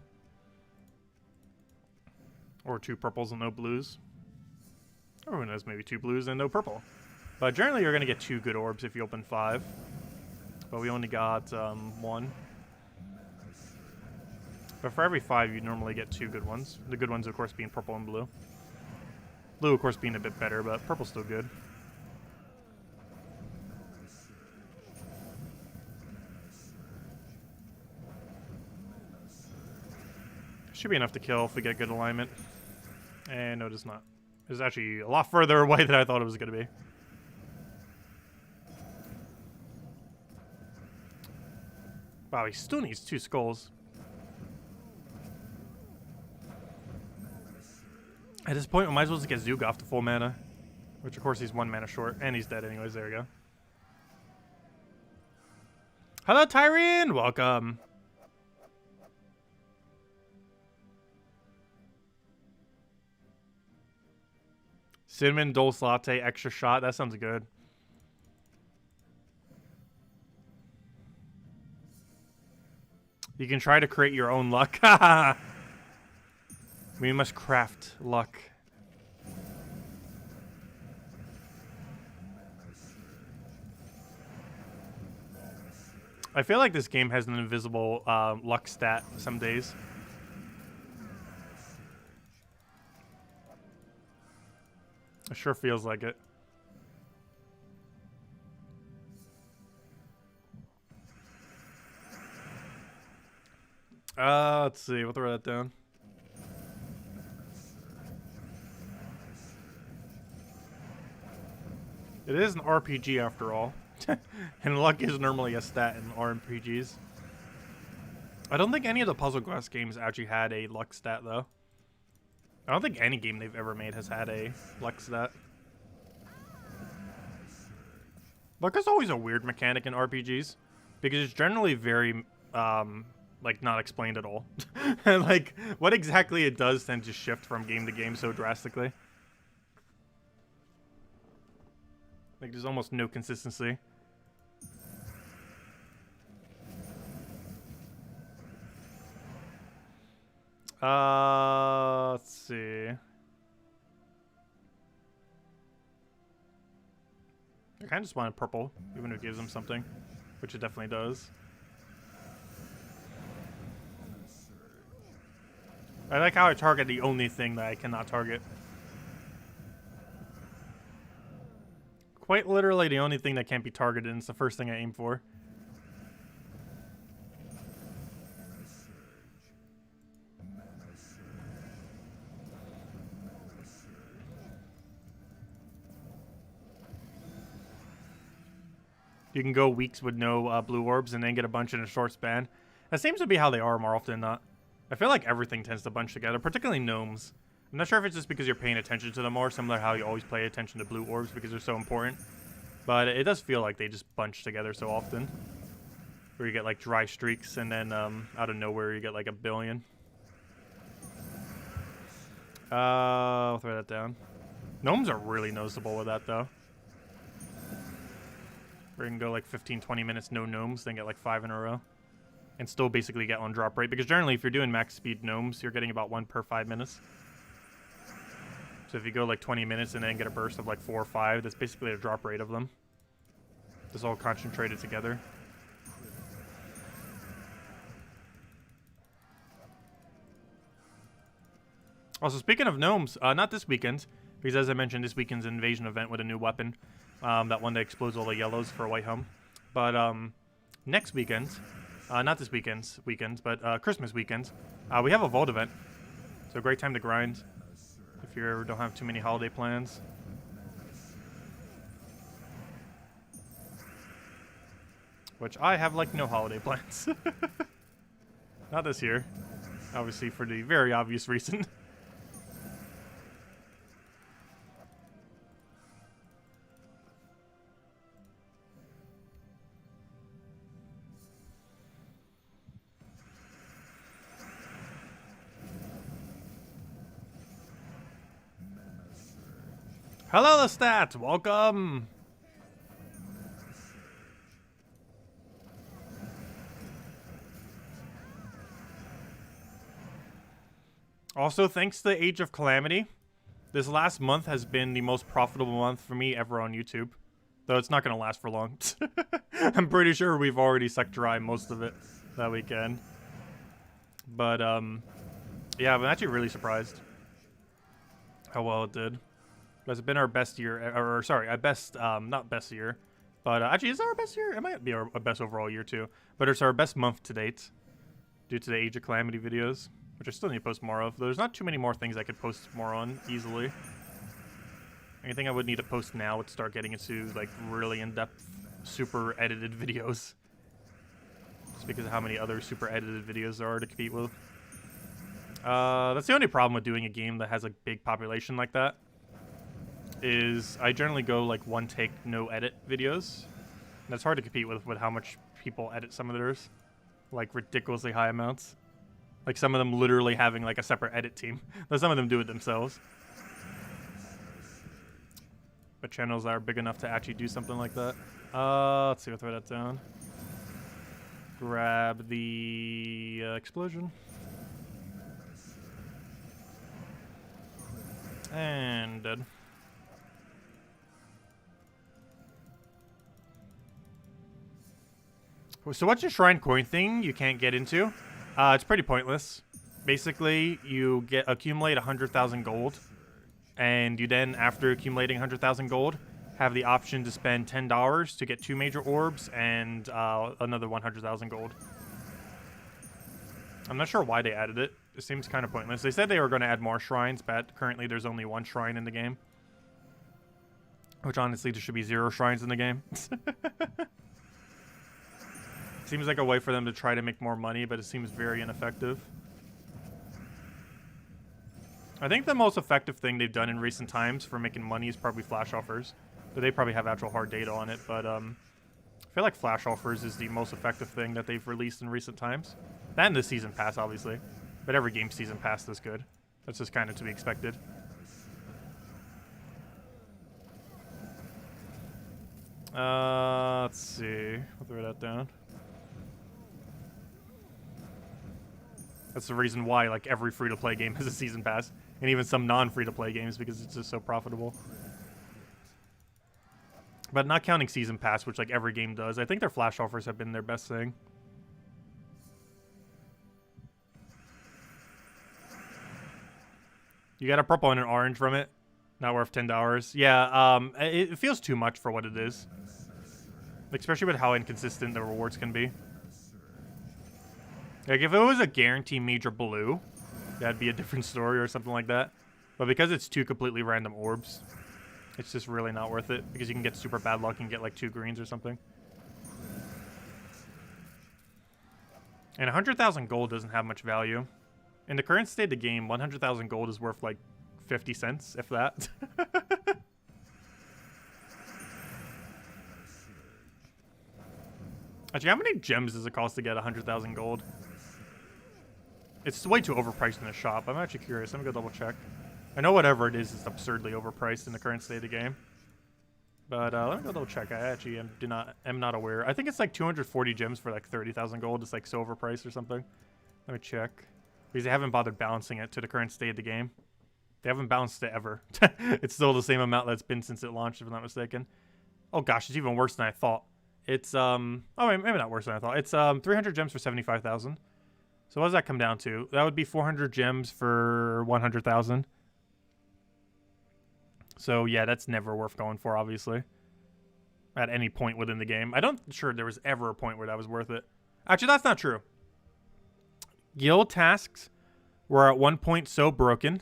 Or 2 purples and no blues. Or who knows, maybe 2 blues and no purple. But generally, you're going to get 2 good orbs if you open 5. But we only got 1. But for every 5, you normally get 2 good ones. The good ones, of course, being purple and blue. Blue, of course, being a bit better, but purple's still good. Should be enough to kill if we get good alignment. And no, it is not. It's actually a lot further away than I thought it was going to be. Wow, he still needs 2 skulls. At this point, we might as well just get Zugoff to full mana. Which, of course, he's 1 mana short. And he's dead anyways. There we go. Hello, Tyrian! Welcome. Cinnamon Dulce Latte extra shot. That sounds good. You can try to create your own luck. We must craft luck. I feel like this game has an invisible luck stat some days. It sure feels like it. Let's see. We'll throw that down. It is an RPG after all. And luck is normally a stat in RPGs. I don't think any of the Puzzle Quest games actually had a luck stat, though. I don't think any game they've ever made has had a luck stat. Luck is always a weird mechanic in RPGs, because it's generally very, like, not explained at all. And, like, what exactly it does tends to shift from game to game so drastically. Like, there's almost no consistency. Let's see. I kind of just wanted purple, even if it gives them something, which it definitely does. I like how I target the only thing that I cannot target. Quite literally the only thing that can't be targeted, and it's the first thing I aim for. You can go weeks with no blue orbs and then get a bunch in a short span. That seems to be how they are more often than not. I feel like everything tends to bunch together, particularly gnomes. I'm not sure if it's just because you're paying attention to them more, similar to how you always pay attention to blue orbs because they're so important. But it does feel like they just bunch together so often. Where you get like dry streaks and then out of nowhere you get like a billion. I'll throw that down. Gnomes are really noticeable with that though. Where you can go like 15-20 minutes no gnomes, then get like 5 in a row. And still basically get on drop rate. Because generally if you're doing max speed gnomes, you're getting about 1 per 5 minutes. So if you go like 20 minutes and then get a burst of like 4 or 5, that's basically a drop rate of them. It's all concentrated together. Also, speaking of gnomes, not this weekend, because as I mentioned, this weekend's an invasion event with a new weapon. That one that explodes all the yellows for a white home. But next weekend, not this weekend, but Christmas weekend, we have a Vault event. So a great time to grind if you ever don't have too many holiday plans. Which I have like no holiday plans. Not this year. Obviously for the very obvious reason. Hello, Lestat! Welcome! Also, thanks to Age of Calamity, this last month has been the most profitable month for me ever on YouTube. Though it's not going to last for long. I'm pretty sure we've already sucked dry most of it that weekend. But, yeah, I'm actually really surprised how well it did. It's been our best year, or sorry, our best, not best year, but actually, is it our best year? It might be our best overall year too, but it's our best month to date due to the Age of Calamity videos, which I still need to post more of. There's not too many more things I could post more on easily. Anything I would need to post now would start getting into like really in-depth, super edited videos. Just because of how many other super edited videos there are to compete with. That's the only problem with doing a game that has a big population like that. Is I generally go like one take, no edit videos. And that's hard to compete with how much people edit some of theirs. Like ridiculously high amounts. Like some of them literally having like a separate edit team. Though some of them do it themselves. But channels that are big enough to actually do something like that. Let's see, we'll throw that down. Grab the explosion. And dead. So what's your shrine coin thing you can't get into? It's pretty pointless. Basically, you accumulate 100,000 gold, and you then, after accumulating 100,000 gold, have the option to spend $10 to get 2 major orbs and another 100,000 gold. I'm not sure why they added it. It seems kind of pointless. They said they were going to add more shrines, but currently there's only 1 shrine in the game. Which honestly, there should be 0 shrines in the game. Seems like a way for them to try to make more money, but it seems very ineffective. I think the most effective thing they've done in recent times for making money is probably flash offers. But they probably have actual hard data on it, but I feel like flash offers is the most effective thing that they've released in recent times. That and the season pass, obviously. But every game season pass is good. That's just kind of to be expected. Let's see. I'll throw that down. That's the reason why like every free-to-play game has a season pass, and even some non-free-to-play games, because it's just so profitable. But not counting season pass, which like every game does, I think their flash offers have been their best thing. You got a purple and an orange from it. Not worth $10. Yeah, it feels too much for what it is. Especially with how inconsistent the rewards can be. Like, if it was a guarantee major blue, that'd be a different story or something like that. But because it's 2 completely random orbs, it's just really not worth it. Because you can get super bad luck and get like 2 greens or something. And 100,000 gold doesn't have much value. In the current state of the game, 100,000 gold is worth like 50 cents, if that. Actually, how many gems does it cost to get 100,000 gold? It's way too overpriced in the shop. I'm actually curious. Let me go double check. I know whatever it is absurdly overpriced in the current state of the game. But let me go double check. I actually am not aware. I think it's like 240 gems for like 30,000 gold. It's like so overpriced or something. Let me check. Because they haven't bothered balancing it to the current state of the game. They haven't balanced it ever. It's still the same amount that's been since it launched, if I'm not mistaken. Oh gosh, it's even worse than I thought. It's oh wait, maybe not worse than I thought. It's 300 gems for 75,000. So what does that come down to? That would be 400 gems for 100,000. So yeah, that's never worth going for, obviously. At any point within the game. I don't sure there was ever a point where that was worth it. Actually, that's not true. Guild tasks were at one point so broken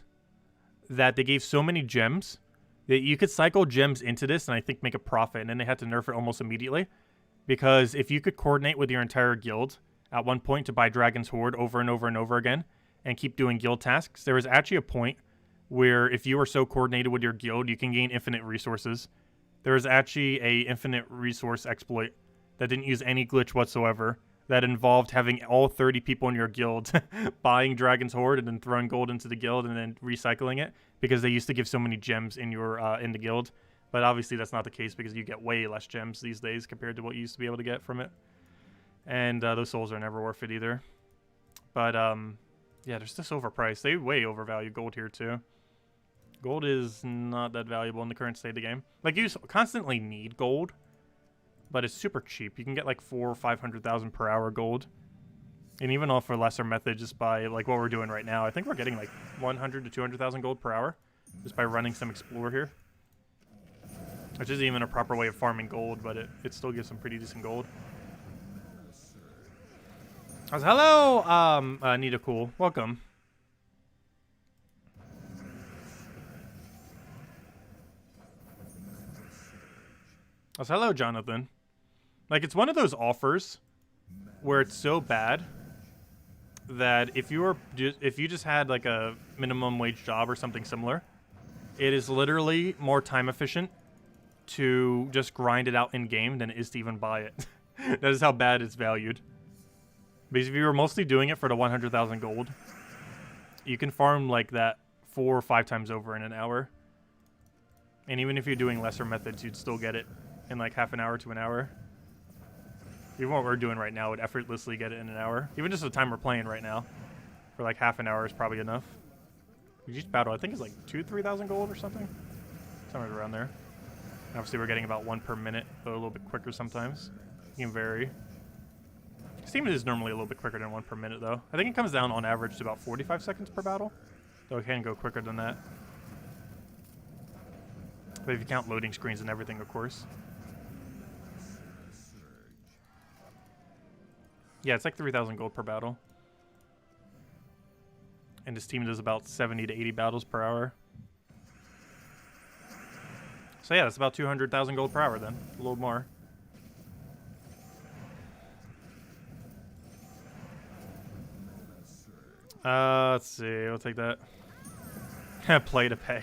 that they gave so many gems that you could cycle gems into this and I think make a profit, and then they had to nerf it almost immediately. Because if you could coordinate with your entire guild at one point to buy Dragon's Hoard over and over and over again and keep doing guild tasks, there was actually a point where if you were so coordinated with your guild, you can gain infinite resources. There was actually a infinite resource exploit that didn't use any glitch whatsoever that involved having all 30 people in your guild buying Dragon's Hoard and then throwing gold into the guild and then recycling it because they used to give so many gems in your in the guild. But obviously that's not the case because you get way less gems these days compared to what you used to be able to get from it. And those souls are never worth it either. But yeah, they're just overpriced. They way overvalue gold here too. Gold is not that valuable in the current state of the game. Like, you constantly need gold, but it's super cheap. You can get like 400,000 or 500,000 per hour gold. And even all for lesser methods, just by like what we're doing right now, I think we're getting like 100 to 200,000 gold per hour just by running some Explore here. Which isn't even a proper way of farming gold, but it still gives some pretty decent gold. Hello, Nita Cool. Welcome. Hello, Jonathan. Like, it's one of those offers where it's so bad that if you just had like a minimum wage job or something similar, it is literally more time efficient to just grind it out in game than it is to even buy it. That is how bad it's valued. Because if you were mostly doing it for the 100,000 gold, you can farm like that 4 or 5 times over in an hour. And even if you're doing lesser methods, you'd still get it in like half an hour to an hour. Even what we're doing right now would effortlessly get it in an hour. Even just the time we're playing right now, for like half an hour is probably enough. Each battle, I think, is like 2,000-3,000 gold or something. Somewhere around there. Obviously, we're getting about 1 per minute, though a little bit quicker sometimes. It can vary. Steam is normally a little bit quicker than 1 per minute, though. I think it comes down on average to about 45 seconds per battle, though it can go quicker than that. But if you count loading screens and everything, of course. Yeah, it's like 3,000 gold per battle. And this team does about 70 to 80 battles per hour. So yeah, that's about 200,000 gold per hour then. A little more. Let's see. We'll take that. Play to pay.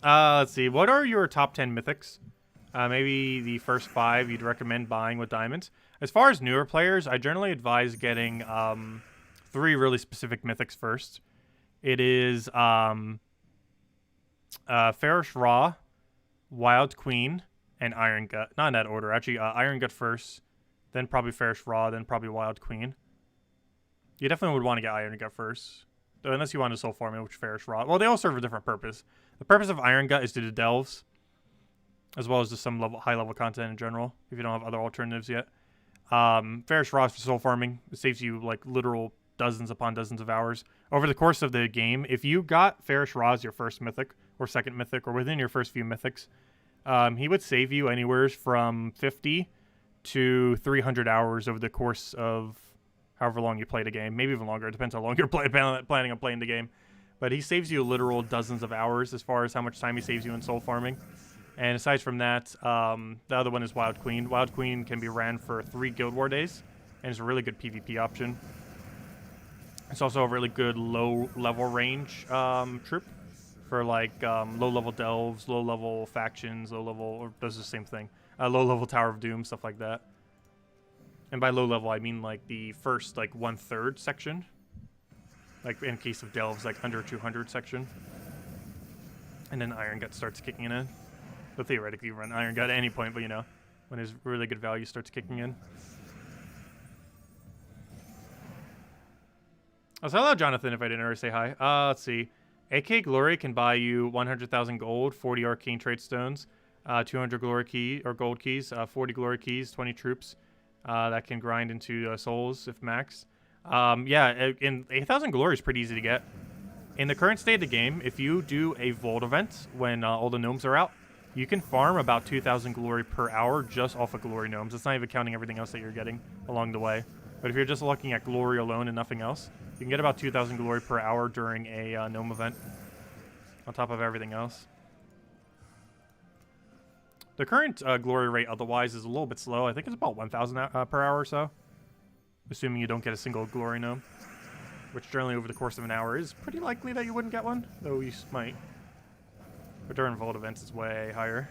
Let's see. What are your top 10 mythics? Maybe the first 5 you'd recommend buying with diamonds. As far as newer players, I generally advise getting 3 really specific mythics first. It is Fairish Raw, Wild Queen, and Iron Gut. Not in that order, actually. Iron Gut first, then probably Fairish Raw, then probably Wild Queen. You definitely would want to get Iron Gut first, though, unless you want to soul farm it, which Fairish Raw. Well, they all serve a different purpose. The purpose of Iron Gut is to do delves, as well as just some high-level content in general, if you don't have other alternatives yet. Fairish Raw is for soul farming. It saves you, like, literal dozens upon dozens of hours. Over the course of the game, if you got Fairish Raw as your first mythic, or second mythic, or within your first few mythics, he would save you anywhere from 50 to 300 hours over the course of however long you play the game. Maybe even longer. It depends how long you're planning on playing the game. But he saves you literal dozens of hours as far as how much time he saves you in soul farming. And aside from that, the other one is Wild Queen. Wild Queen can be ran for 3 Guild War days, and it's a really good PvP option. It's also a really good low-level range troop for, like, low-level delves, low-level factions, low-level... or does the same thing. Low-level Tower of Doom, stuff like that. And by low-level, I mean, like, the first, like, 1/3 section. Like, in case of delves, like, under 200 section. And then Iron Gut starts kicking in. But theoretically, you run Iron Gut at any point, but, you know, when his really good value starts kicking in. Oh, so hello, Jonathan, if I didn't already say hi. Let's see. AK Glory can buy you 100,000 gold, 40 arcane trade stones, 200 glory key or gold keys, 40 glory keys, 20 troops that can grind into souls if max. Yeah, in 8,000 glory is pretty easy to get. In the current state of the game, if you do a Vault event when all the gnomes are out, you can farm about 2,000 glory per hour just off of glory gnomes. It's not even counting everything else that you're getting along the way. But if you're just looking at glory alone and nothing else, you can get about 2,000 glory per hour during a gnome event on top of everything else. The current glory rate otherwise is a little bit slow. I think it's about 1,000 per hour or so, assuming you don't get a single glory gnome, which generally over the course of an hour is pretty likely that you wouldn't get one, though you might. But during Vault events, it's way higher.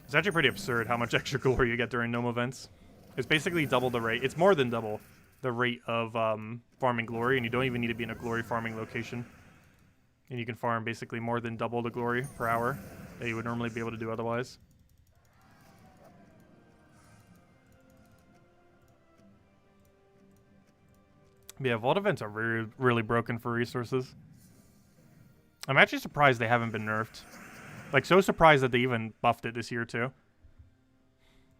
It's actually pretty absurd how much extra glory you get during gnome events. It's basically double the rate. It's more than double the rate of farming glory, and you don't even need to be in a glory farming location. And you can farm basically more than double the glory per hour that you would normally be able to do otherwise. But yeah, Vault events are really, really broken for resources. I'm actually surprised they haven't been nerfed. Like, so surprised that they even buffed it this year, too.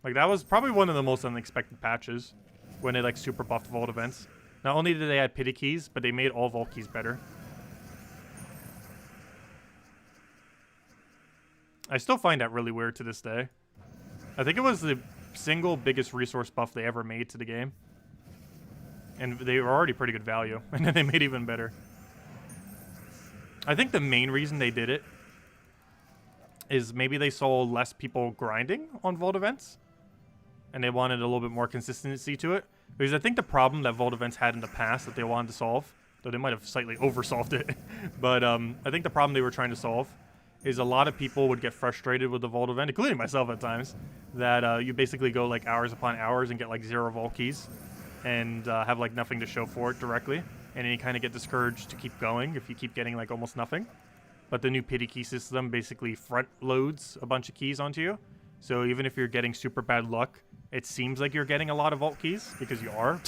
Like, that was probably one of the most unexpected patches when they, like, super buffed Vault events. Not only did they add pity keys, but they made all Vault keys better. I still find that really weird to this day. I think it was the single biggest resource buff they ever made to the game. And they were already pretty good value, and then they made even better. I think the main reason they did it is maybe they saw less people grinding on Vault events, and they wanted a little bit more consistency to it. Because I think the problem that Vault events had in the past that they wanted to solve, though they might have slightly oversolved it, but I think the problem they were trying to solve is a lot of people would get frustrated with the Vault event, including myself at times, that you basically go like hours upon hours and get like 0 Vault keys and have like nothing to show for it directly, and then you kind of get discouraged to keep going if you keep getting like almost nothing. But the new pity key system basically front loads a bunch of keys onto you, so even if you're getting super bad luck, it seems like you're getting a lot of Vault keys, because you are,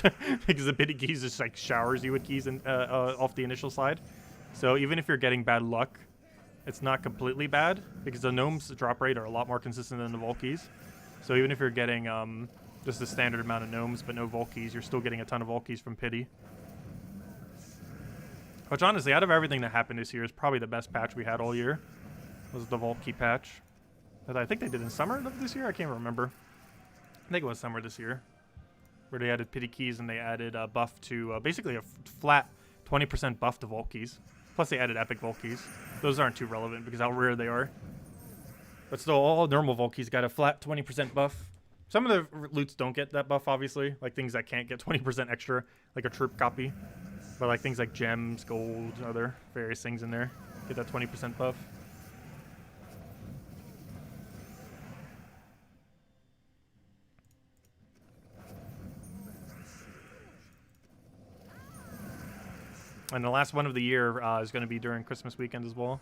because the pity keys just like showers you with keys off the initial side. So even if you're getting bad luck, it's not completely bad, because the gnomes drop rate are a lot more consistent than the Vault keys. So even if you're getting just the standard amount of gnomes but no Vault keys, you're still getting a ton of Vault keys from pity. Which honestly, out of everything that happened this year, is probably the best patch we had all year. Was the Vault key patch that I think they did in summer of this year. I can't remember. I think it was summer this year, where they added pity keys and they added a buff to basically a flat 20% buff to Vault keys. Plus they added epic Vault keys. Those aren't too relevant because how rare they are. But still, all normal Volkies got a flat 20% buff. Some of the loots don't get that buff, obviously. Like things that can't get 20% extra, like a troop copy. But like things like gems, gold, other various things in there get that 20% buff. And the last one of the year is going to be during Christmas weekend as well.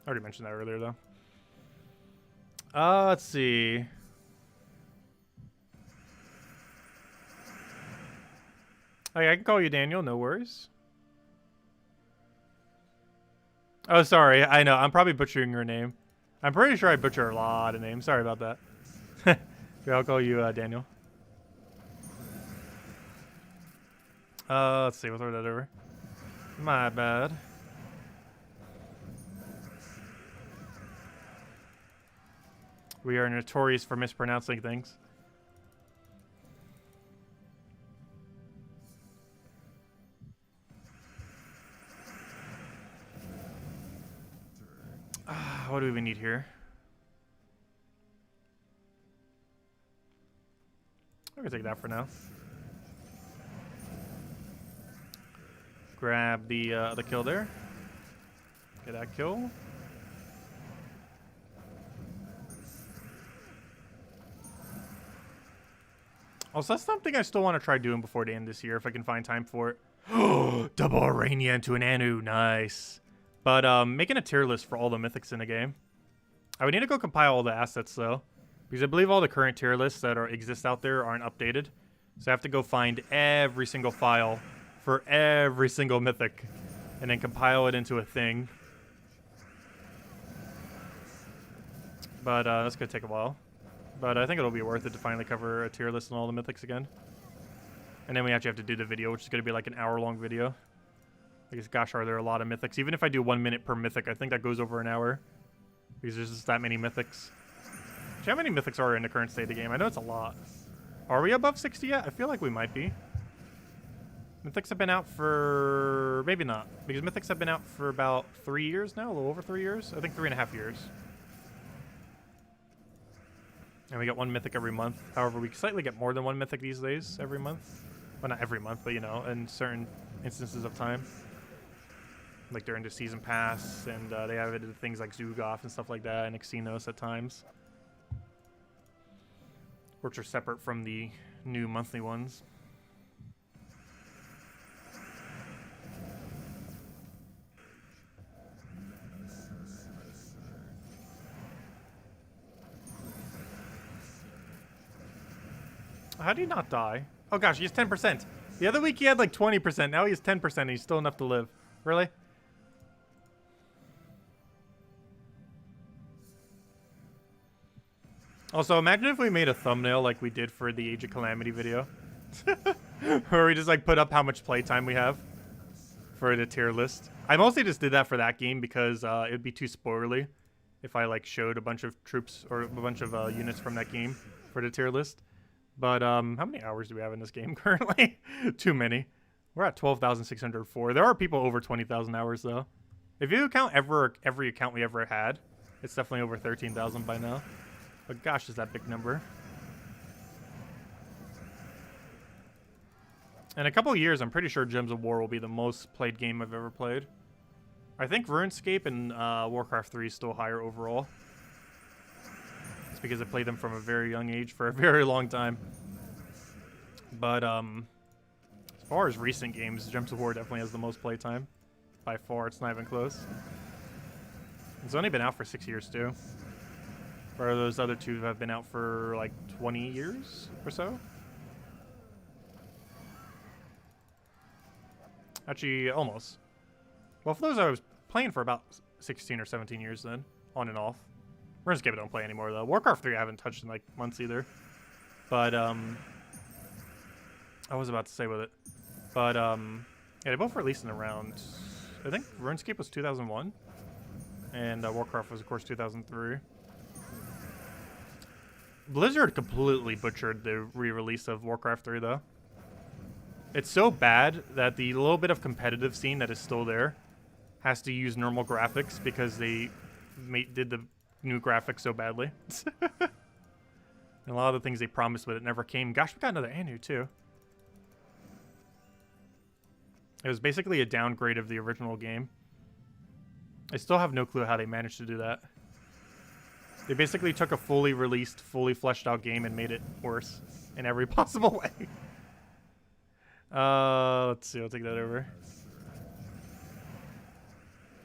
I already mentioned that earlier, though. Let's see. Hey, I can call you Daniel, no worries. Oh, sorry. I know. I'm probably butchering your name. I'm pretty sure I butcher a lot of names. Sorry about that. Yeah, I'll call you Daniel. Let's see. We'll throw that over. My bad. We are notorious for mispronouncing things. What do we need here? I'm gonna take that for now. Grab the kill there. Get that kill. Also, that's something I still want to try doing before the end of this year if I can find time for it. Double Arania into an Anu, nice. But making a tier list for all the mythics in the game. I would need to go compile all the assets though, because I believe all the current tier lists that exist out there aren't updated. So I have to go find every single file for every single mythic, and then compile it into a thing. But that's gonna take a while. But I think it'll be worth it to finally cover a tier list on all the mythics again. And then we actually have to do the video, which is gonna be like an hour-long video. Because gosh, are there a lot of mythics? Even if I do 1 minute per mythic, I think that goes over an hour. Because there's just that many mythics. How many mythics are in the current state of the game? I know it's a lot. Are we above 60 yet? I feel like we might be. Mythics have been out for... maybe not. Because Mythics have been out for about 3 years now. A little over 3 years. I think 3.5 years. And we get 1 Mythic every month. However, we slightly get more than 1 Mythic these days every month. Well, not every month, but you know, in certain instances of time. Like during the season pass, and they have things like Zugoff and stuff like that, and Xenos at times. Which are separate from the new monthly ones. How do you not die? Oh gosh, he has 10%. The other week he had like 20%. Now he has 10% and he's still enough to live. Really? Also, imagine if we made a thumbnail like we did for the Age of Calamity video. Where we just like put up how much playtime we have for the tier list. I mostly just did that for that game because it would be too spoilerly if I like showed a bunch of troops or a bunch of units from that game for the tier list. But how many hours do we have in this game currently? Too many. We're at 12,604. There are people over 20,000 hours though. If you count every account we ever had, it's definitely over 13,000 by now. But gosh, is that big number. In a couple of years, I'm pretty sure Gems of War will be the most played game I've ever played. I think RuneScape and Warcraft 3 is still higher overall. It's because I played them from a very young age for a very long time. But as far as recent games, Gems of War definitely has the most playtime. By far, it's not even close. It's only been out for 6 years too. Where those other two have been out for like 20 years or so. Actually, almost. Well, for those I was playing for about 16 or 17 years then, on and off. RuneScape I don't play anymore though. Warcraft 3 I haven't touched in like months either. But I was about to say with it. But yeah, they both released in around, I think RuneScape was 2001. And Warcraft was of course 2003. Blizzard completely butchered the re-release of Warcraft 3 though. It's so bad that the little bit of competitive scene that is still there has to use normal graphics because they did the new graphics so badly. And a lot of the things they promised, but it never came. Gosh, we got another Anu too. It was basically a downgrade of the original game. I still have no clue how they managed to do that. They basically took a fully released, fully fleshed out game and made it worse in every possible way. Let's see, I'll take that over.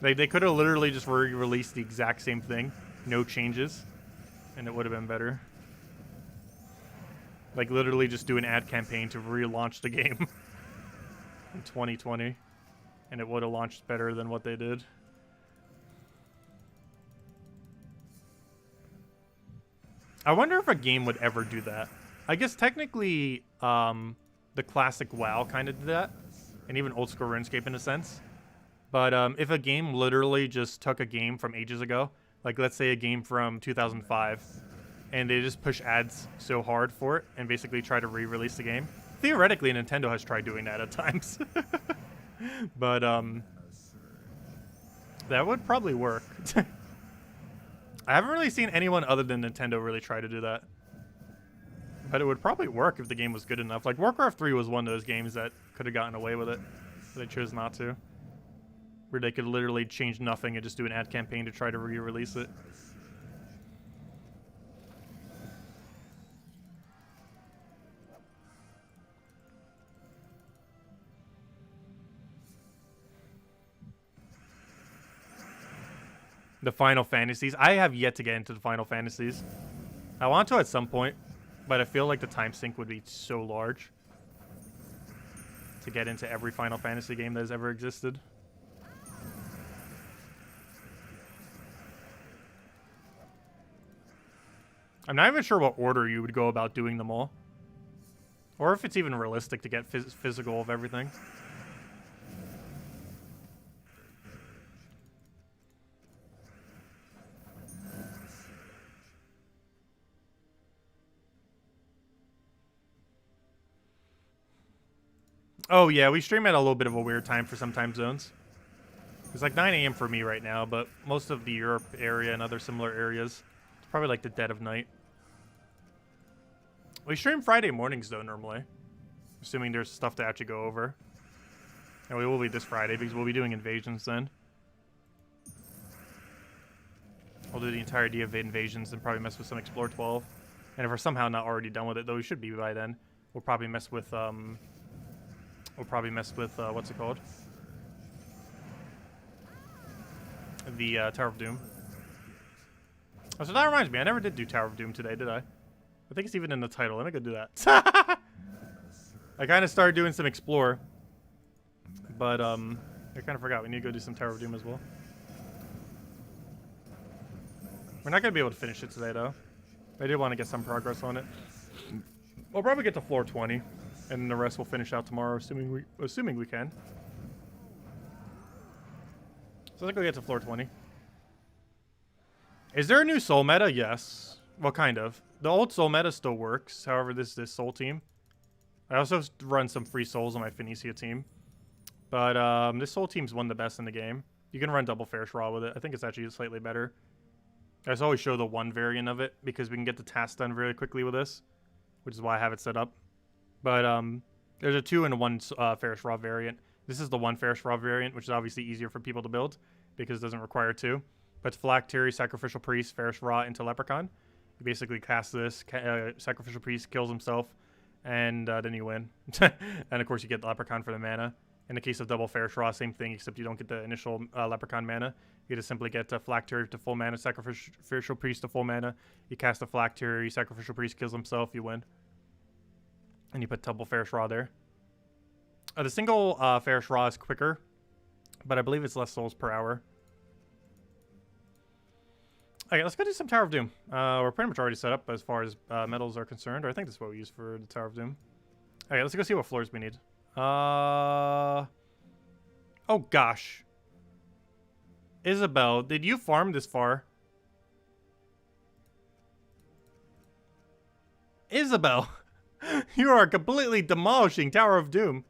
They could have literally just re-released the exact same thing, no changes, and it would have been better. Like literally just do an ad campaign to relaunch the game in 2020, and it would have launched better than what they did. I wonder if a game would ever do that. I guess technically, the classic WoW kind of did that, and even old school RuneScape in a sense. But if a game literally just took a game from ages ago, like let's say a game from 2005, and they just push ads so hard for it and basically try to re-release the game. Theoretically, Nintendo has tried doing that at times. But that would probably work. I haven't really seen anyone other than Nintendo really try to do that. But it would probably work if the game was good enough. Like, Warcraft 3 was one of those games that could have gotten away with it. But they chose not to. Where they could literally change nothing and just do an ad campaign to try to re-release it. The Final Fantasies. I have yet to get into the Final Fantasies. I want to at some point, but I feel like the time sink would be so large to get into every Final Fantasy game that has ever existed. I'm not even sure what order you would go about doing them all. Or if it's even realistic to get physical of everything. Oh, yeah, we stream at a little bit of a weird time for some time zones. It's like 9 a.m. for me right now, but most of the Europe area and other similar areas, it's probably like the dead of night. We stream Friday mornings, though, normally. Assuming there's stuff to actually go over. And we will be this Friday, because we'll be doing invasions then. We'll do the entirety of invasions and probably mess with some Explore 12. And if we're somehow not already done with it, though we should be by then, we'll probably mess with, what's it called? The Tower of Doom. Oh, so that reminds me, I never did do Tower of Doom today, did I? I think it's even in the title. Let me go do that. I kind of started doing some Explore. But, I kind of forgot. We need to go do some Tower of Doom as well. We're not going to be able to finish it today, though. I did want to get some progress on it. We'll probably get to floor 20. And the rest we'll finish out tomorrow, assuming we can. So I think we'll get to floor 20. Is there a new soul meta? Yes. Well, kind of. The old soul meta still works. However, this soul team. I also run some free souls on my Phoenicia team. But this soul team's one of the best in the game. You can run double Fairish Raw with it. I think it's actually slightly better. I just always show the one variant of it because we can get the tasks done very quickly with this. Which is why I have it set up. But there's a 2 and 1 Fairish Raw variant. This is the 1 Fairish Raw variant, which is obviously easier for people to build because it doesn't require 2. But it's Phylactery, Sacrificial Priest, Fairish Raw into Leprechaun. You basically cast this, Sacrificial Priest kills himself, and then you win. And of course you get the Leprechaun for the mana. In the case of double Fairish Raw, same thing, except you don't get the initial Leprechaun mana. You just simply get Phylactery to full mana, Sacrificial Priest to full mana. You cast the Phylactery, Sacrificial Priest kills himself, you win. And you put double Fairish Raw there. The single Fairish Raw is quicker, but I believe it's less souls per hour. Okay, let's go do some Tower of Doom. We're pretty much already set up as far as metals are concerned. Or I think that's what we use for the Tower of Doom. Okay, let's go see what floors we need. Oh, gosh. Isabel, did you farm this far? Isabel! You are completely demolishing Tower of Doom.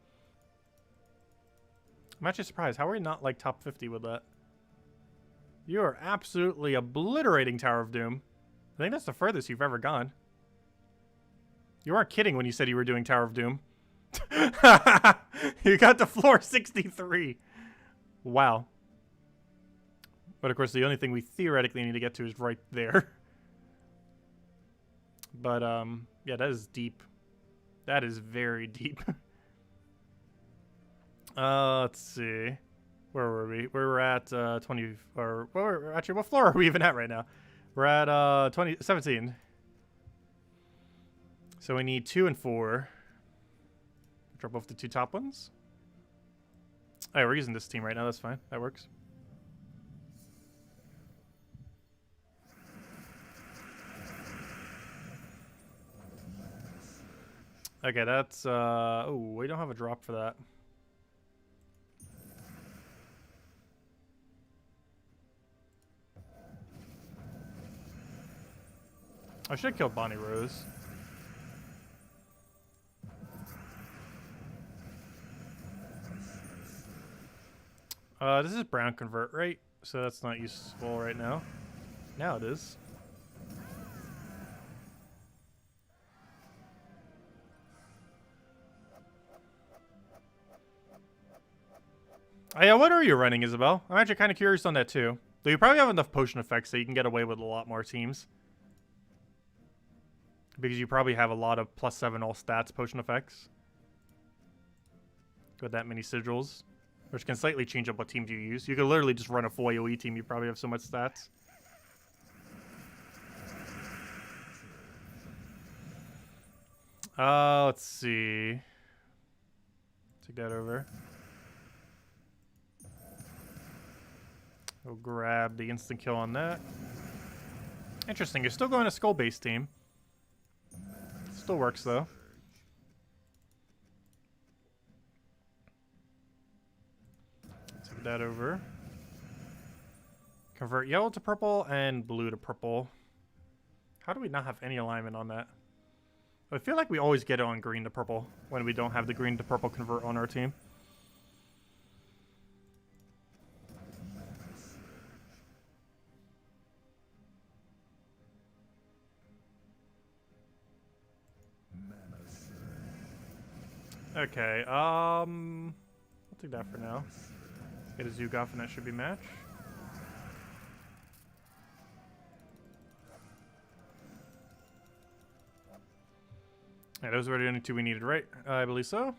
I'm actually surprised. How are we not like top 50 with that? You are absolutely obliterating Tower of Doom. I think that's the furthest you've ever gone. You weren't kidding when you said you were doing Tower of Doom. You got to floor 63. Wow. But of course, the only thing we theoretically need to get to is right there. But, yeah, that is deep. That is very deep. Let's see. Where were we? We were at 20, or actually, what floor are we even at right now? We're at 17. So we need 2 and 4. Drop off the 2 top ones. Oh, yeah, we're using this team right now. That's fine. That works. Okay, that's oh, we don't have a drop for that. I should kill Bonnie Rose. This is brown convert, right? So that's not useful right now. Now it is. Oh, yeah, what are you running, Isabel? I'm actually kind of curious on that too. Though you probably have enough potion effects so you can get away with a lot more teams. Because you probably have a lot of +7 all stats potion effects. With that many sigils. Which can slightly change up what teams you use. You could literally just run a full AoE team, you probably have so much stats. Let's see. Take that over. We'll grab the instant kill on that. Interesting, you're still going a skull-based team. Still works, though. Take that over. Convert yellow to purple and blue to purple. How do we not have any alignment on that? I feel like we always get it on green to purple when we don't have the green to purple convert on our team. Okay, I'll take that for now. Get a Zug off and that should be match. Yeah, those were the only 2 we needed, right? I believe so.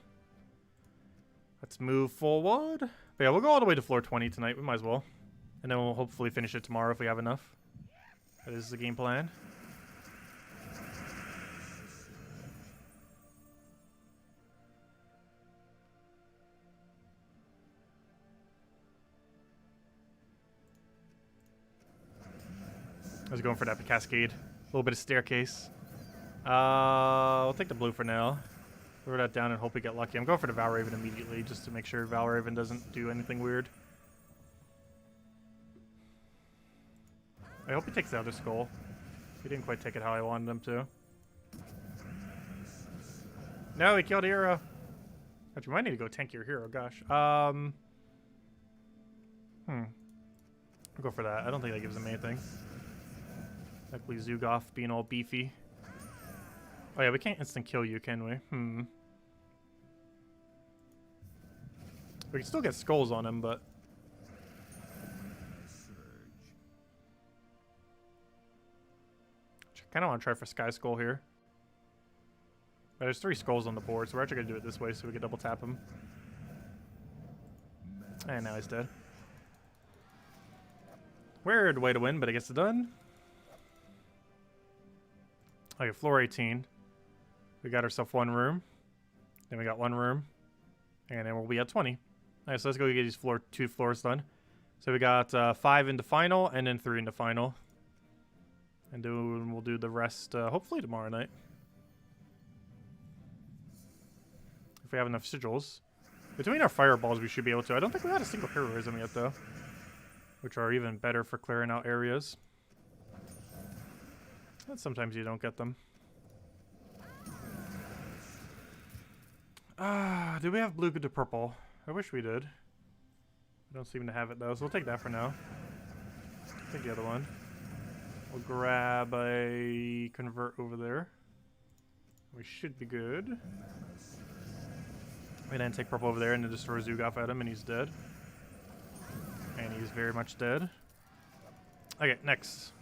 Let's move forward. But yeah, we'll go all the way to floor 20 tonight. We might as well. And then we'll hopefully finish it tomorrow if we have enough. That is the game plan. I was going for that cascade. A little bit of staircase. We'll take the blue for now. Throw that down and hope we get lucky. I'm going for the Valraven immediately just to make sure Valraven doesn't do anything weird. I hope he takes the other skull. He didn't quite take it how I wanted him to. No, he killed a hero. Actually, we might need to go tank your hero, gosh. I'll go for that. I don't think that gives him anything. Luckily, Zugoff being all beefy. Oh yeah, we can't instant kill you, can we? We can still get skulls on him, but... I kind of want to try for Sky Skull here. But there's 3 skulls on the board, so we're actually going to do it this way so we can double tap him. And now he's dead. Weird way to win, but it gets it done. Okay, floor 18. We got ourselves 1 room. Then we got 1 room. And then we'll be at 20. Alright, so let's go get these 2 floors done. So we got 5 into final and then 3 into final. And we'll do the rest hopefully tomorrow night. If we have enough sigils. Between our fireballs we should be able to. I don't think we had a single heroism yet though. Which are even better for clearing out areas. And sometimes you don't get them. Do we have blue to purple? I wish we did. I don't seem to have it though, so we'll take that for now. Take the other one. We'll grab a convert over there. We should be good. We then take purple over there and then just throw Zugaf at him and he's dead. And he's very much dead. Okay, next.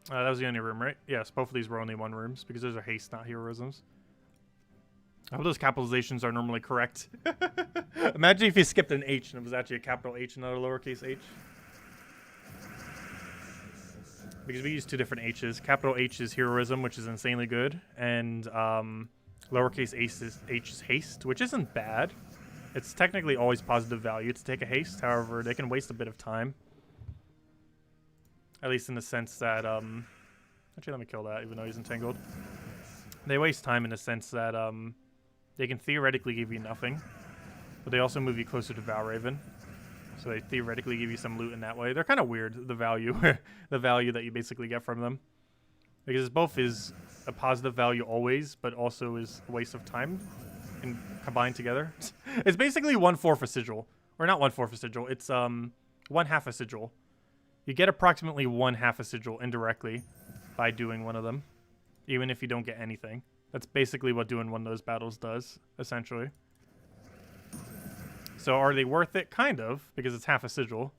That was the only room, right? Yes, both of these were only one rooms because those are haste, not heroisms. I hope those capitalizations are normally correct. Imagine if you skipped an H and it was actually a capital H and not a lowercase h. Because we use two different H's. Capital H is heroism, which is insanely good. And lowercase h is haste, which isn't bad. It's technically always positive value to take a haste. However, they can waste a bit of time. At least in the sense that... actually, let me kill that, even though he's entangled. They waste time in the sense that... they can theoretically give you nothing, but they also move you closer to Valraven. So they theoretically give you some loot in that way. They're kind of weird, the value, the value that you basically get from them. Because both is a positive value always, but also is a waste of time and combined together. It's basically 1/4 a sigil. Or not 1/4 a sigil, it's 1/2 a sigil. You get approximately 1/2 a sigil indirectly by doing one of them, even if you don't get anything. That's basically what doing one of those battles does, essentially. So are they worth it? Kind of, because it's half a sigil.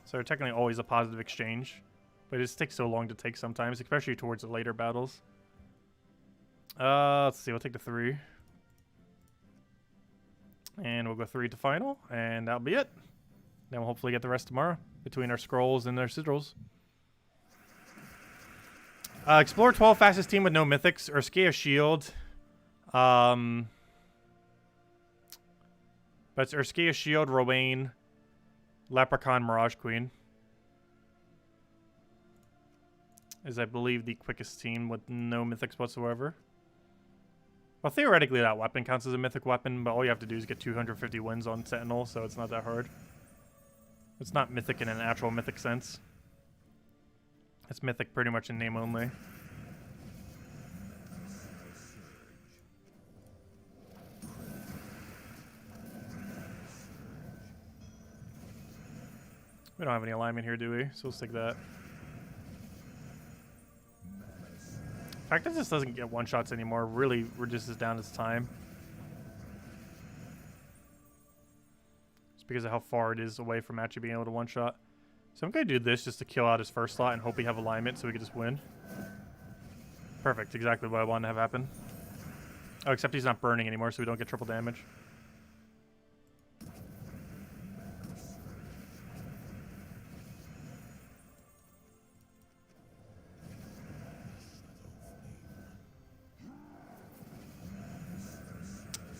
So they're technically always a positive exchange, but it just takes so long to take sometimes, especially towards the later battles. Let's see, we'll take the 3. And we'll go 3 to final, and that'll be it. Then we'll hopefully get the rest tomorrow between our scrolls and their sigils. Explore 12 fastest team with no mythics. Urskia Shield. But it's Urskia Shield, Rowain, Leprechaun, Mirage Queen. Is, I believe, the quickest team with no mythics whatsoever. Well, theoretically, that weapon counts as a mythic weapon, but all you have to do is get 250 wins on Sentinel, so it's not that hard. It's not mythic in an actual mythic sense. It's mythic pretty much in name only. We don't have any alignment here, do we? So we'll stick that. The fact that this doesn't get one-shots anymore really reduces down its time. Just because of how far it is away from actually being able to one-shot. So I'm going to do this just to kill out his first slot and hope we have alignment so we can just win. Perfect, exactly what I wanted to have happen. Oh, except he's not burning anymore, so we don't get triple damage.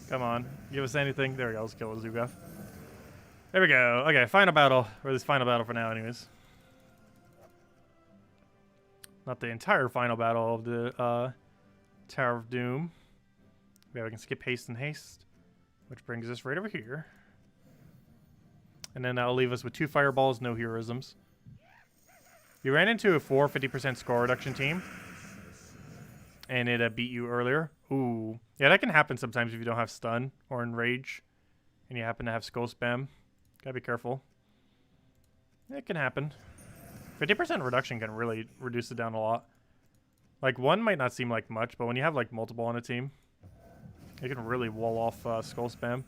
Come on, give us anything. There we go, let's kill Zugaf. There we go. Okay, final battle. Or this final battle for now, anyways. Not the entire final battle of the Tower of Doom. Yeah, we can skip haste and haste, which brings us right over here. And then that'll leave us with 2 fireballs, no heroisms. You ran into a 50% score reduction team, and it beat you earlier. Ooh. Yeah, that can happen sometimes if you don't have stun or enrage, and you happen to have skull spam. Gotta be careful. It can happen. 50% reduction can really reduce it down a lot. Like, 1 might not seem like much, but when you have, like, multiple on a team, it can really wall off skull spam.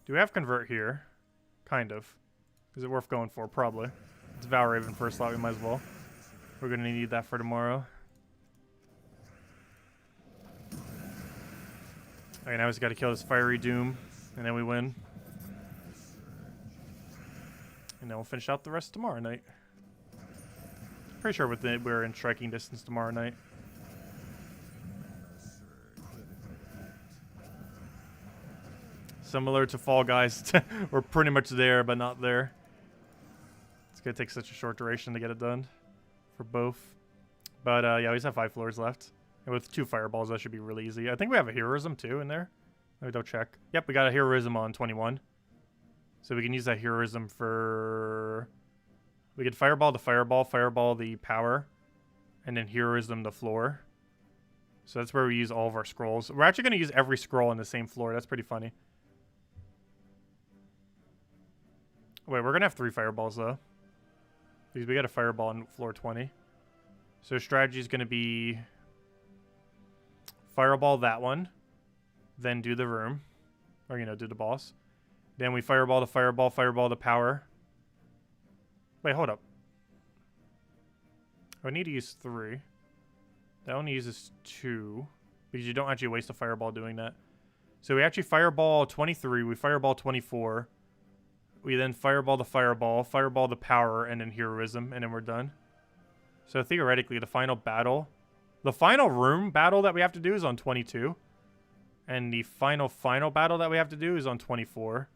Do we have convert here? Kind of. Is it worth going for? Probably. It's Valraven first slot, we might as well. We're going to need that for tomorrow. Okay, now we just got to kill this Fiery Doom, and then we win. And then we'll finish out the rest tomorrow night. Pretty sure we're in striking distance tomorrow night. Similar to Fall Guys, we're pretty much there, but not there. It's going to take such a short duration to get it done for both. But yeah, we just have 5 floors left. And with 2 fireballs, that should be really easy. I think we have a heroism too in there. Let me double check. Yep, we got a heroism on 21. So we can use that heroism for... We could fireball the fireball, fireball the power, and then heroism the floor. So that's where we use all of our scrolls. We're actually going to use every scroll on the same floor. That's pretty funny. Wait, we're going to have 3 fireballs, though. Because we got a fireball on floor 20. So strategy is going to be... Fireball that one. Then do the room. Or, you know, do the boss. Then we fireball the fireball, fireball the power. Wait, hold up. I need to use 3. That only uses 2. Because you don't actually waste a fireball doing that. So we actually fireball 23. We fireball 24. We then fireball the fireball, fireball the power, and then heroism. And then we're done. So theoretically, the final battle... The final room battle that we have to do is on 22. And the final battle that we have to do is on 24.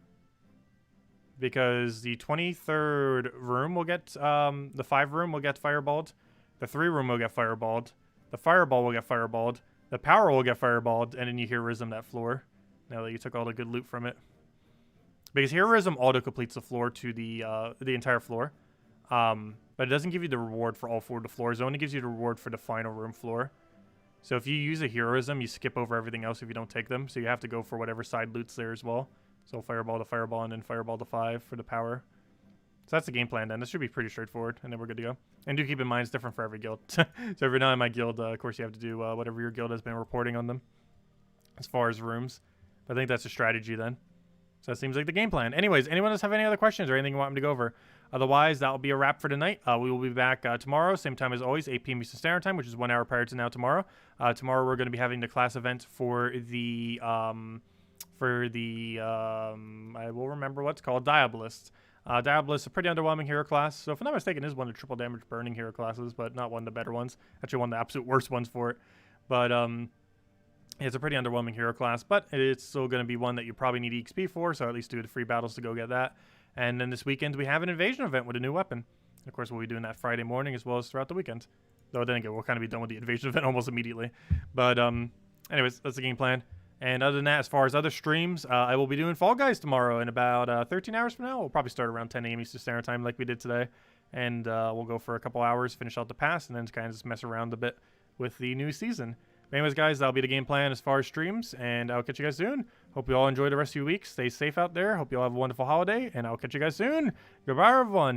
Because the 23rd room will get, the 5 room will get fireballed. The 3 room will get fireballed. The fireball will get fireballed. The power will get fireballed. And then you heroism that floor. Now that you took all the good loot from it. Because heroism auto-completes the floor to the entire floor. But it doesn't give you the reward for all 4 of the floors. It only gives you the reward for the final room floor. So if you use a heroism, you skip over everything else if you don't take them. So you have to go for whatever side loot's there as well. So fireball the fireball and then fireball the 5 for the power. So that's the game plan then. This should be pretty straightforward and then we're good to go. And do keep in mind it's different for every guild. So every now in my guild, of course you have to do whatever your guild has been reporting on them. As far as rooms. But I think that's a strategy then. So that seems like the game plan. Anyways, anyone else have any other questions or anything you want me to go over? Otherwise, that will be a wrap for tonight. We will be back tomorrow, same time as always, 8 p.m. Eastern Standard Time, which is 1 hour prior to now tomorrow. Tomorrow we're going to be having the class event for the I will remember what's called Diabolist. Diabolist is a pretty underwhelming hero class. So if I'm not mistaken, it is one of the triple damage burning hero classes, but not one of the better ones. Actually, one of the absolute worst ones for it. But it's a pretty underwhelming hero class, but it's still going to be one that you probably need EXP for, so at least do the free battles to go get that. And then this weekend, we have an invasion event with a new weapon. And of course, we'll be doing that Friday morning as well as throughout the weekend. Though then again, we'll kind of be done with the invasion event almost immediately. But anyways, that's the game plan. And other than that, as far as other streams, I will be doing Fall Guys tomorrow in about 13 hours from now. We'll probably start around 10 a.m. Eastern Standard Time like we did today. And we'll go for a couple hours, finish out the pass, and then kind of just mess around a bit with the new season. But anyways, guys, that'll be the game plan as far as streams, and I'll catch you guys soon. Hope you all enjoy the rest of your week. Stay safe out there. Hope you all have a wonderful holiday, and I'll catch you guys soon. Goodbye, everyone.